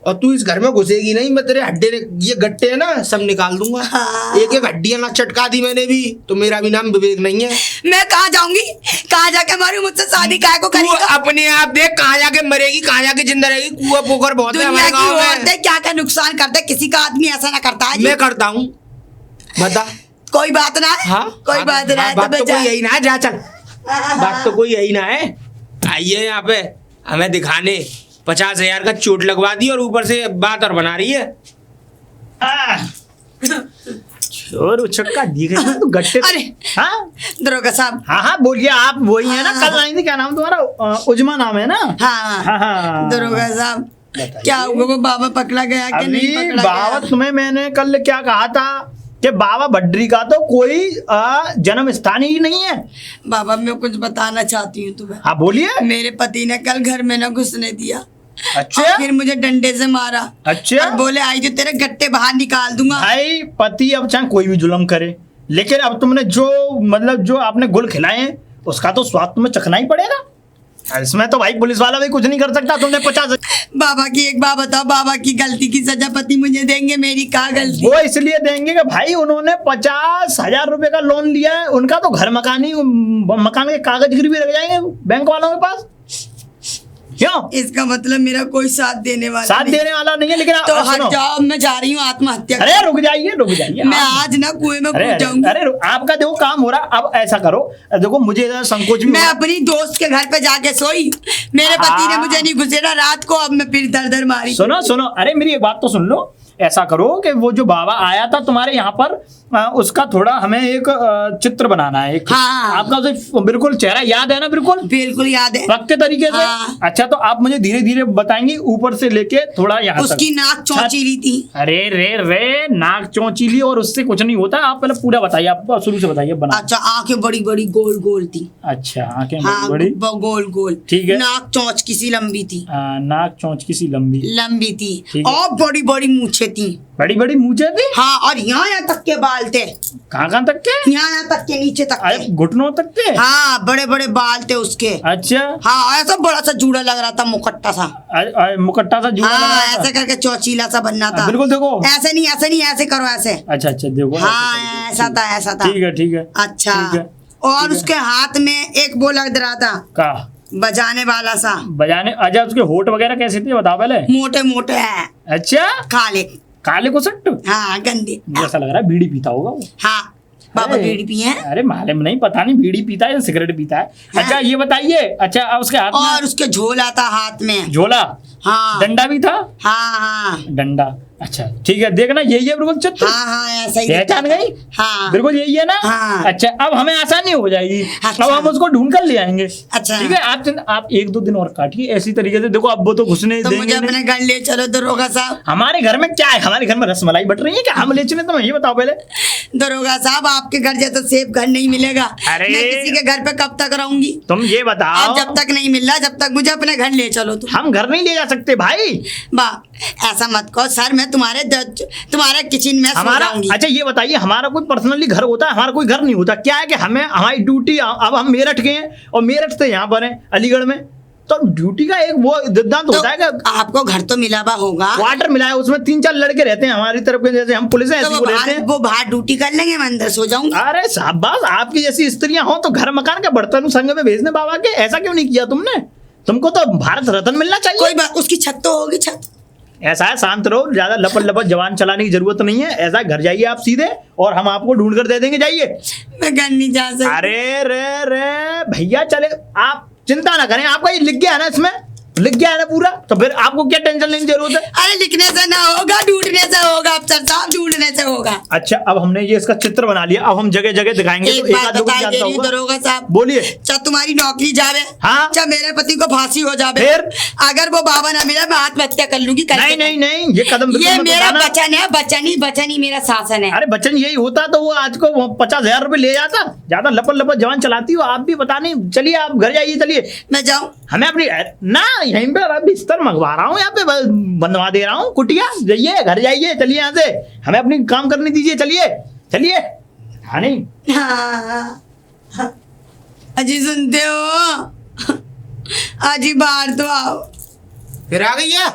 और तू इस घर में घुसेगी नहीं, मैं तेरे हड्डे ये गट्टे है ना सब निकाल दूंगा। हाँ। एक एक हड्डियां ना चटका दी मैंने भी, तो मेरा भी नाम विवेक नहीं है। मैं कहाँ जाऊंगी, कहाँ जाके मरी, मुझसे शादी काय को तू करेगा? अपने आप देख, कहाँ जाके मरेगी, कहाँ जाके जिंदा रहेगी। कुआ पोखर बहुत है दुनिया हमारे की गाँव में। औरतें क्या क्या नुकसान करते हैं, किसी का आदमी ऐसा ना करता है जी। मैं करता हूँ, बता। कोई बात ना है, हाँ कोई बात ना है, बात तो बेचा। कोई यही ना है, जा चल। बात तो कोई यही ना है। आइए यहाँ पे हमें दिखाने 50,000 का चोट लगवा दी और ऊपर से बात और बना रही है। और उछक्का दिख रहा है तो गट्टे। अरे हाँ दरोगा साहब। हाँ हाँ बोलिए, आप वही है ना, हाँ। कल आई थी, क्या नाम तुम्हारा? उजमा नाम है ना? हाँ हाँ हाँ दरोगा साहब, बताइए। क्या हुआ, वो बाबा पकड़ा गया कि नहीं अभी पकड़ा बाबा, गया? तुम्हें मैंने कल क्या कहा था कि बाबा भड्डरी का तो कोई जन्म स्थान ही नहीं है। बाबा मैं कुछ बताना चाहती हूँ तुम्हें। हाँ बोलिए। मेरे पति ने कल घर में न घुसने दिया। अच्छा और फिर मुझे डंडे से मारा। अच्छा। और बोले आई जो तेरे गट्टे बाहर निकाल दूंगा। भाई पति अब चाहे कोई भी जुल्म करे, लेकिन अब तुमने जो मतलब जो आपने गुल खिलाए हैं उसका तो स्वाद तुम्हें चखना ही पड़ेगा। इसमें तो भाई पुलिस वाला भी कुछ नहीं कर सकता। तुमने 50 बाबा की एक बात बताओ, बाबा की गलती की सजा पति मुझे देंगे, मेरी क्या गलती? वो इसलिए देंगे कि भाई उन्होंने 50,000 रुपए का लोन लिया है, उनका तो घर मकान के कागज गिरवी रख जाएंगे बैंक वालों के पास। क्यों? इसका मतलब मेरा कोई साथ देने वाला साथ नहीं। देने वाला नहीं है, लेकिन तो सुनो। हट जाओ, मैं जा रही हूँ आत्महत्या अरे रुक जाइए मैं आज ना कुएं में अरे कूद अरे जाऊंगी। अरे आपका देखो काम हो रहा। अब ऐसा करो, देखो मुझे ज़रा संकोच भी मैं हो रहा। अपनी दोस्त के घर पे जाके सोई, मेरे पति ने हाँ। मुझे नहीं घुसेड़ा रात को, अब मैं फिर दर दर मारी। सुनो सुनो, अरे मेरी एक बात तो सुन लो। ऐसा करो कि वो जो बाबा आया था तुम्हारे यहाँ पर, उसका थोड़ा हमें एक चित्र बनाना है। एक हाँ। आपका उसे बिल्कुल चेहरा याद है ना? बिल्कुल बिल्कुल याद है। पक्के तरीके से। हाँ। अच्छा तो आप मुझे धीरे धीरे बताएंगी, ऊपर से लेके थोड़ा यहाँ उसकी तक। नाक चौचीली थी। अरे रे रे, नाक चौचीली और उससे कुछ नहीं होता। आप पहले पूरा बताइए, आप शुरू से बताइए बना। अच्छा आंखें बड़ी बड़ी गोल गोल थी। अच्छा आंखें हाँ बड़ी गोल गोल। ठीक है। नाक चौंच किसी लंबी थी। नाक चौंच किसी लंबी लंबी थी ठीक है। और बड़ी बड़ी मूछें थी। बड़ी बड़ी मूछें थी। हाँ और यहाँ तक के बाल थे, कहाँ तक के? यहाँ तक के नीचे तक अरे के। घुटनों तक के? हाँ बड़े बड़े बाल थे उसके। अच्छा हाँ ऐसा बड़ा सा जूड़ा लग रहा था, मुकट्टा सा। मुकट्टा सा जूड़ा लगा हाँ था। ऐसे करके चौचीला सा बनना था। बिल्कुल देखो। ऐसे नहीं ऐसे नहीं, ऐसे करो ऐसे। अच्छा अच्छा देखो। हाँ ऐसा था ऐसा था। ठीक है ठीक है। अच्छा ठीक है, और ठीक है। उसके हाथ में एक वो लग रहा था का बजाने वाला सा, बजाने। अच्छा उसके होठ वगैरह कैसे थे बताओ पहले। मोटे मोटे है, अच्छा काले। काले को सट्टू। हाँ गंदे। मुझे ऐसा लग रहा है बीड़ी पीता होगा वो। हाँ बाबा अरे, बीड़ी पिए हैं। अरे मालूम नहीं, पता नहीं बीड़ी पीता है या सिगरेट पीता है। हाँ। अच्छा ये बताइए, अच्छा अब उसके हाथ और में उसके झोला था हाथ में। झोला, हाँ डंडा भी था। हाँ हाँ डंडा। अच्छा ठीक है, देखना यही है बिल्कुल चित्र। हाँ हाँ ऐसा ही पहचान दिखता था। गई? हाँ बिल्कुल यही है ना? हाँ। अच्छा अब हमें आसानी हो जाएगी। अच्छा। अब हम उसको ढूंढ कर ले आएंगे। अच्छा। ठीक है, आप 1-2 दिन और काटिए ऐसी तरीके से। देखो अब वो तो घुसने तो देंगे मुझे नहीं। अपने घर ले चलो दरोगा साहब। हमारे घर में क्या है? हमारे घर में रसमलाई बट रही है क्या? हम ले चले तो ये बताओ पहले। दरोगा साहब आपके घर जैसा सेफ घर नहीं मिलेगा। अरे। मैं किसी के घर पे कब तक रहूंगी? तुम ये बताओ। अब जब तक नहीं मिल रहा, जब तक मुझे अपने घर ले चलो तुम। हम घर नहीं ले जा सकते भाई। बा ऐसा मत कहो सर, मैं तुम्हारे किचन में सो हमारा जाऊंगी। अच्छा ये बताइए, हमारा कोई पर्सनली घर होता है? हमारा कोई घर नहीं होता। क्या है कि हमें हमारी ड्यूटी, अब हम मेरठ के हैं और मेरठ से यहाँ पर हैं अलीगढ़ में, तो ड्यूटी का एक वो सिद्धांत तो होता है कि आपको घर तो मिला हुआ होगा। क्वार्टर मिला है, उसमें 3-4 लड़के रहते हैं हमारी तरफ के, जैसे हम पुलिस हैं तो ऐसे वो रहते हैं। वो बाहर ड्यूटी कर लेंगे, मैं अंदर सो जाऊंगी। अरे शाबाश, आपकी जैसी स्त्रियां हो तो घर मकान के बर्तन संग में भेजने बाबा के। ऐसा क्यों नहीं किया तुमने? तुमको तो भारत रत्न मिलना चाहिए। कोई बात, उसकी छत तो होगी छत। ऐसा है, शांत रहो, ज्यादा लपट लपट जवान चलाने की जरूरत नहीं है। ऐसा घर जाइए आप सीधे, और हम आपको ढूंढ कर दे देंगे, जाइए। मैं घर नहीं जा सकती। अरे रे भैया चले, आप चिंता ना करें, आपका ये लिख गया है ना, इसमें लिख गया है ना पूरा, तो फिर आपको क्या टेंशन लेने की जरूरत है? अरे लिखने से ना होगा, ढूंढने से होगा अफसर साहब, ढूंढने से होगा। अच्छा अब हमने ये इसका चित्र बना लिया, अब हम जगह जगह दिखाएंगे। एक तो बात आध लोग बता जानता दे रही होगा। दरोगा साहब, बोलिए। चाहे तुम्हारी नौकरी जावे, हाँ। चाहे मेरे पति को फांसी हो जावे, फिर? अगर वो बाबा ना मिला मैं आत्महत्या कर लूंगी। नहीं नहीं नहीं, ये कदम बिल्कुल ये मत मेरा उठाना। बचन ही मेरा शासन है। अरे बच्चन यही होता तो वो आज को 50,000 रुपए ले जाता। ज्यादा लपट लपट जवान चलाती हो आप भी, पता नहीं। चलिए आप घर जाइए, चलिए। मैं जाऊं? हमें अपनी ना यहीं पे बिस्तर मंगवा रहा हूँ, यहाँ पे बनवा दे रहा हूँ कुटिया। जाइए घर जाइए, चलिए यहाँ से, हमें अपनी काम करने दीजिए। चलिए चलिए। हाँ नहीं हाँ अजी सुनते हो? अजी बाहर तो आओ। फिर आ गई है?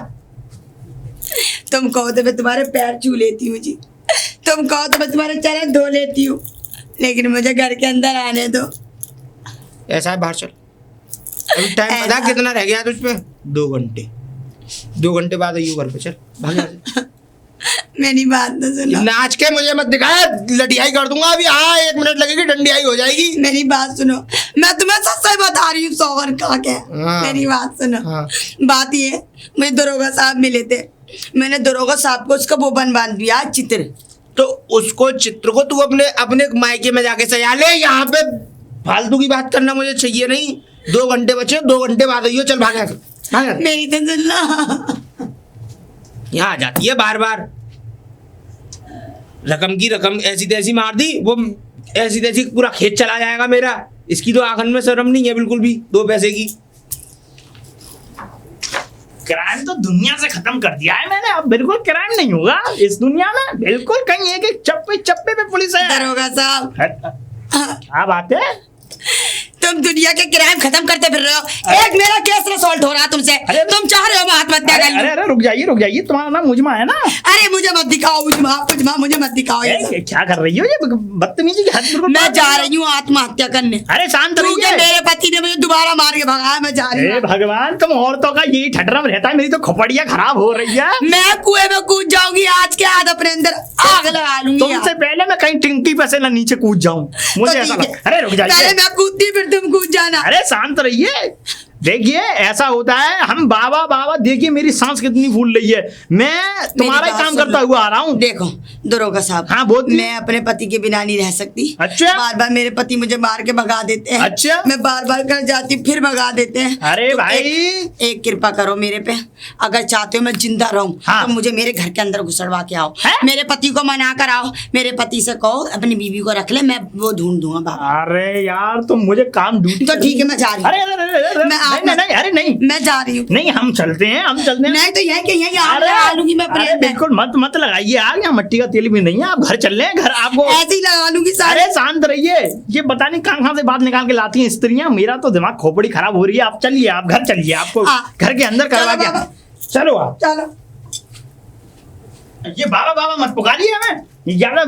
तुम कहो तो मैं तुम्हारे पैर छू लेती हूँ जी, तुम कहो तो मैं तुम्हारे चरण धो लेती हूँ, लेकिन मुझे घर के अंदर आने दो। ऐसा है, बाहर चल। अभी टाइम पता कितना रह गया तुझ पे? 2 घंटे। 2 घंटे बाद आइयो घर पे, चल भाग यहाँ से। मेरी बात तो सुनो। नाच के मुझे मत दिखाया, लटियाई कर दूंगा अभी। हाँ 1 मिनट लगेगी, डंडियाई हो जाएगी। मेरी बात सुनो, मैं तुम्हें सच सच बता रही हूँ, सोहर का क्या। हाँ। मेरी बात सुनो। हाँ। बात ये, मुझे दरोगा साहब मिले थे, मैंने दरोगा साहब को उसका वो बांध दिया चित्र। तो उसको चित्र को तू अपने अपने मायके में जाके सजा ले। यहाँ पे फालतू की बात करना मुझे चाहिए नहीं। 2 घंटे बचे, 2 घंटे बाद आइयो, चल भाग यहाँ से, भाग यहाँ से। मेरी तो सुनना। यहाँ आ जाती है बार बार। रकम की रकम ऐसी तैसी मार दी, वो ऐसी तैसी पूरा खेत चला जाएगा मेरा। इसकी तो आखिर में शर्म नहीं है बिल्कुल भी, 2 पैसे की। क्राइम तो दुनिया से खत्म कर दिया है मैंने, अब बिल्कुल क्राइम नहीं होगा इस दुनिया में। बिल्कुल कहीं एक एक चप्पे चप्पे पे पुलिस है। दरोगा साहब, क्या बात है? तुम दुनिया के क्राइम खत्म करते फिर रहे हो। एक मेरा केस सॉल्व हो रहा है तुमसे, तुम चाह रहे हो मैं आत्महत्या कर लूं। अरे रुक जाइए, तुम्हारा नाम मुजमा है ना? अरे मुझे मत दिखाओ उजमा, मुझे मत दिखाओ ये सब। क्या कर रही हो ये बदतमीजी की हद बिल्कुल। मैं जा रही हूँ आत्महत्या करने। अरे शांत क्योंकि रहिए। मेरे पति ने मुझे दोबारा मार के भगाया, मैं जा रही हे हूँ। भगवान, तुम औरतों का यही ठटरम रहता है। मेरी तो खोपड़िया खराब हो रही है। मैं कुएं में कूद जाऊंगी आज के आज, अपने अंदर आग लगा लूंगी। तुमसे पहले मैं कहीं टिंकी पे से ना नीचे कूद जाऊं, मुझे ऐसा लगता। अरे रुक पहले जाइए। मैं कूदती फिर तुम कूद जाना। अरे शांत रहिए। देखिए ऐसा होता है, हम बाबा देखिए मेरी सांस कितनी फूल रही है। मैं तुम्हारा ही काम करता हुआ आ रहा हूँ। देखो दरोगा साहब, हाँ बोलती। मैं अपने पति के बिना नहीं रह सकती। अच्छा। बार बार मेरे पति मुझे मार के भगा देते हैं। अच्छा। मैं बार बार घर जाती फिर भगा देते हैं। अरे तो भाई। एक कृपा करो मेरे पे, अगर चाहते हो मैं जिंदा रहूं हाँ। तो मुझे मेरे घर के अंदर घुसड़वा के आओ। है? मेरे पति को मना कर आओ, मेरे पति से कहो अपनी बीवी को रख ले, मैं वो ढूंढ दूंगा बाबा। अरे यार तुम मुझे काम ढूंढ। तो ठीक है मैं जा रही अरे हूँ। नहीं, अरे नहीं मैं जा रही हूँ। नहीं, हम चलते हैं। नहीं तो यह कि यही आग लगा लूंगी मैं अरे प्रेम में। बिल्कुल मत लगाइए आग, यहाँ मट्टी का तेल भी नहीं है। आप घर चल रहे हैं, घर आपको ऐसे ही लगा लूंगी सारे। अरे शांत रहिए। ये पता नहीं कहाँ से बात निकाल के लाती हैं स्त्रियां। मेरा तो दिमाग खोपड़ी खराब हो रही है। आप चलिए, आप घर चलिए, आपको घर के अंदर करवा चलो के बाबा। चलो आप। चलो ये बाबा मत पुकारिए हमें, ज्यादा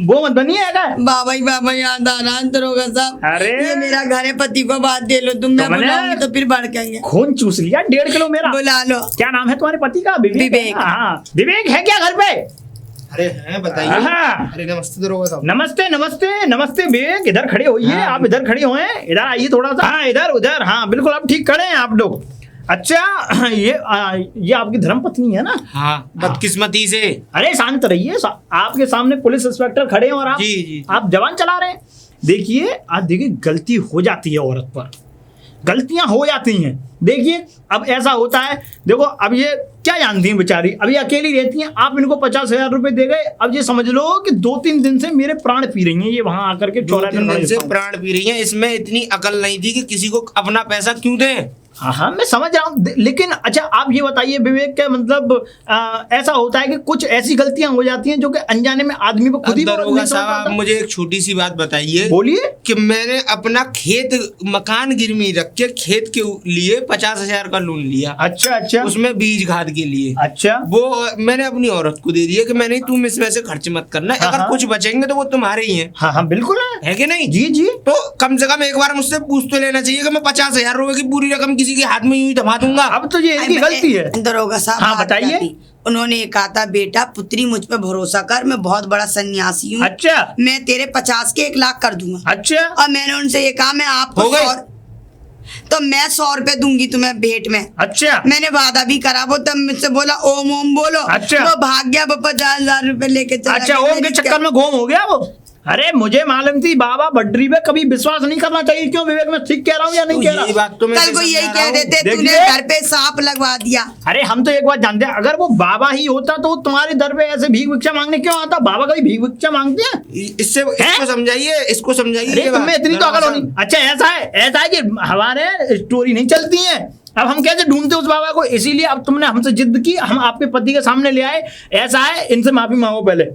वो मत बनिए। बाबा ही याद आ रहा है दरोगा साहब। अरे। ये मेरा घर है, पति को बात दे लो तुम। मैं मैंने बुलाऊंगी तो फिर भड़केंगे। खून चूस लिया 1.5 किलो मेरा। बुला लो। क्या नाम है तुम्हारे पति का? विवेक। हाँ विवेक है क्या घर पे? अरे हैं, बताइए। हाँ। अरे नमस्ते दरोगा साहब। नमस्ते विवेक, इधर खड़े होइए। हाँ। आप इधर खड़े हुए हैं, इधर आइए थोड़ा सा। हाँ इधर उधर, हाँ बिल्कुल आप ठीक खड़े हैं आप लोग। अच्छा ये आपकी धर्मपत्नी है ना? हाँ बदकिस्मती से। अरे शांत रहिए, आपके सामने पुलिस इंस्पेक्टर खड़े हैं और आप जी। आप जवान चला रहे हैं। देखिए आज देखिए गलती हो जाती है, औरत पर गलतियां हो जाती हैं। देखिए अब ऐसा होता है, देखो अब ये क्या जानती हैं बेचारी, अभी अकेली रहती हैं। आप इनको 50,000 रुपए दे गए। अब ये समझ लो कि 2-3 दिन से मेरे प्राण पी रही हैं ये वहां आकर के। 2-3 दिन से प्राण पी रही हैं। इसमें इतनी अकल नहीं थी कि किसी को अपना पैसा क्यों दें। हाँ मैं समझ रहा हूँ, लेकिन अच्छा आप ये बताइए विवेक के मतलब ऐसा होता है कि कुछ ऐसी गलतियां हो जाती हैं जो कि अनजाने में आदमी को खुद ही दरोगा साहब आप मुझे एक छोटी सी बात बताइए। बोलिए। कि मैंने अपना खेत मकान गिरवी रख के खेत के लिए 50,000 का लोन लिया। अच्छा उसमें बीज खाद के लिए। अच्छा वो मैंने अपनी औरत को दे दिया कि मैंने तुम इसमें से खर्च मत करना। हाँ, अगर हाँ। कुछ बचेंगे तो वो तुम्हारे ही हैं। हाँ बिल्कुल है कि नहीं? जी। तो कम से कम एक बार मुझसे पूछ तो लेना चाहिए कि मैं 50,000 रुपए की पूरी रकम किसी के हाथ में यूं ही थमा दूंगा। अब तो ये इनकी गलती है। दरोगा साहब हाँ, बात बताइए। क्या थी? उन्होंने कहा था बेटा पुत्री मुझ पे भरोसा कर, मैं बहुत बड़ा सन्यासी हूँ। अच्छा। मैं तेरे 50 के 1 लाख कर दूंगा। अच्छा। और मैंने उनसे ये कहा मैं आपको हो गए? 100 तो मैं 100 रुपए दूंगी तुम्हें भेंट में। अच्छा। मैंने वादा भी करा, वो तब मुझसे बोला ओम ओम बोलो। अच्छा। वो भाग गया, वो 50,000 रुपए लेके चला अच्छा गया। ओम के चक्कर में घूम हो गया वो। अरे मुझे मालूम थी बाबा बड्री पे कभी विश्वास नहीं करना चाहिए। क्यों विवेक, मैं ठीक कह रहा हूँ या नहीं कह यही रहा? बात तो मैं कल को यही कह देते देखिए। तूने घर पे सांप लगवा दिया। अरे हम तो एक बात जानते हैं, अगर वो बाबा ही होता तो वो तुम्हारे दर पे ऐसे भीख भिक्षा मांगने क्यों आता? बाबा कभी भीख भिक्षा मांगते हैं? इसको समझाइए, इसको समझाइए। अरे तुम्हें इतनी तो अकल होनी। अच्छा ऐसा है कि हमारे स्टोरी नहीं चलती है। अब हम कैसे ढूंढते उस बाबा को? इसीलिए अब तुमने हमसे जिद की, हम आपके पति के सामने ले आए। ऐसा है, इनसे माफी मांगो पहले।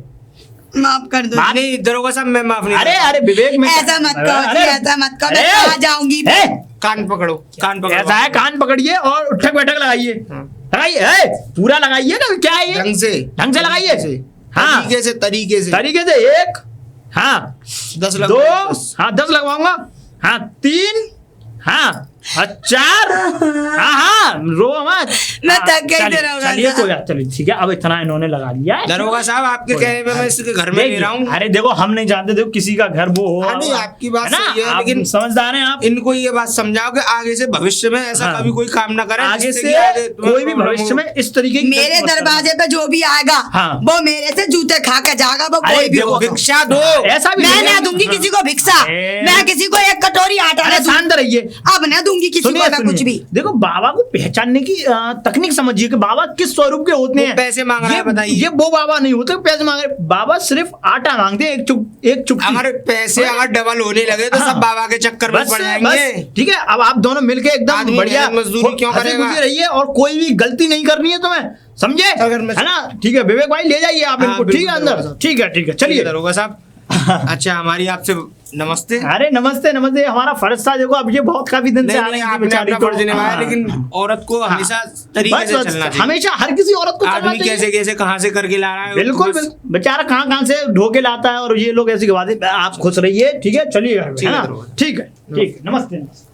माफ कर दो। नहीं दरोगा साहब मैं माफ नहीं अरे करूंगा। अरे विवेक में ऐसा मत कहो जी, ऐसा मत कहो, मैं अरे! आ जाऊंगी। ए, कान पकड़ो, कान पकड़ो। ऐसा है, कान पकड़िए और उठक बैठक लगाइए, हाँ। लगाइए, ए, पूरा लगाइए ना, क्या है ये, ढंग से लगाइए। हाँ, तरीके से तरीके से। एक, हाँ 10 दो, हाँ 10 लगवाऊंगा, हाँ 3, हाँ और 4, हाँ हाँ रो मत। मैं हाँ, थक गई चलिए, दरोगा चलिए साहब। कोई बात, चलिए ठीक है, अब इतना इन्होंने लगा लिया है। दरोगा साहब आपके कहे पे मैं इसके घर में देखिए, ले रहा हूँ। अरे देखो हम नहीं जानते, देखो किसी का घर वो हो, हाँ, नहीं, आपकी बात ना, सही है, आप लेकिन समझदार हैं आप। इनको ये बात समझाओ कि आगे से भविष्य में ऐसा हाँ। कभी कोई काम ना करे, आगे जिससे से कि आगे तुम्हें कोई भी प्रॉब्लम भविष्य हो। में इस तरीके की मेरे गलती मत दरवाजे पे जो भी आएगा हाँ। वो मेरे से जूते खा के जाएगा, वो अरे कोई भी देखो, होगा। भिक्षा दो। करना। ऐसा भी मैं नहीं ना है। दूंगी किसी को भिक्षा, अरे। मैं किसी को एक कटोरी आटा अरे ना दूंगी, शांत रहिए। अब न दूंगी किसी को सुनिए, मैं कुछ सुनिए। भी। देखो बाबा को पहचानने की तकनीक समझिए कि बाबा किस स्वरूप के होते वो हैं। पैसे मांग रहा है, बताइए। ये वो बाबा नहीं होते पैसे मांग रहे, बाबा सिर्फ आटा मांगते हैं, एक चुटकी। अगर पैसे अगर डबल होने लगे तो हाँ। सब बाबा के चक्कर में बस पड़ जाएंगे। ठीक है, अब आप दोनों मिलके एकदम आदमी बढ़िया मेहनत मजदूरी क्यों हंसी करेगा? खुशी रहिए और कोई भी गलती नहीं करनी है तुम्हें, समझे, अगर मैं- है ना? ठीक है विवेक भाई, ले जाइए आप हाँ, इनको, बिल्कुल, ठीक है दरोगा अंदर, साहब। ठीक है ठीक चलिए। है दरोगा साहब। अच्छा हमारी आपसे नमस्ते। अरे नमस्ते नमस्ते, हमारा फर्ज था, देखो अब ये बहुत काफी दिन से आ नहीं रही नहीं थी आपने बेचारी अपना को। फर्ज निभाया, हाँ। लेकिन औरत को हमेशा तरीके बस से बस, चलना चाहिए। हमेशा हर किसी औरत को चलना आदमी चाहिए। कैसे कैसे कहाँ से करके ला रहा है बिल्कुल बस- बिल्कुल, बेचारा कहाँ से ढो के लाता है और ये लोग ऐसी गवाते। आप खुश रहिए, ठीक है, चलिए, है ना? दरोगा। ठीक है, नमस्ते नमस्ते।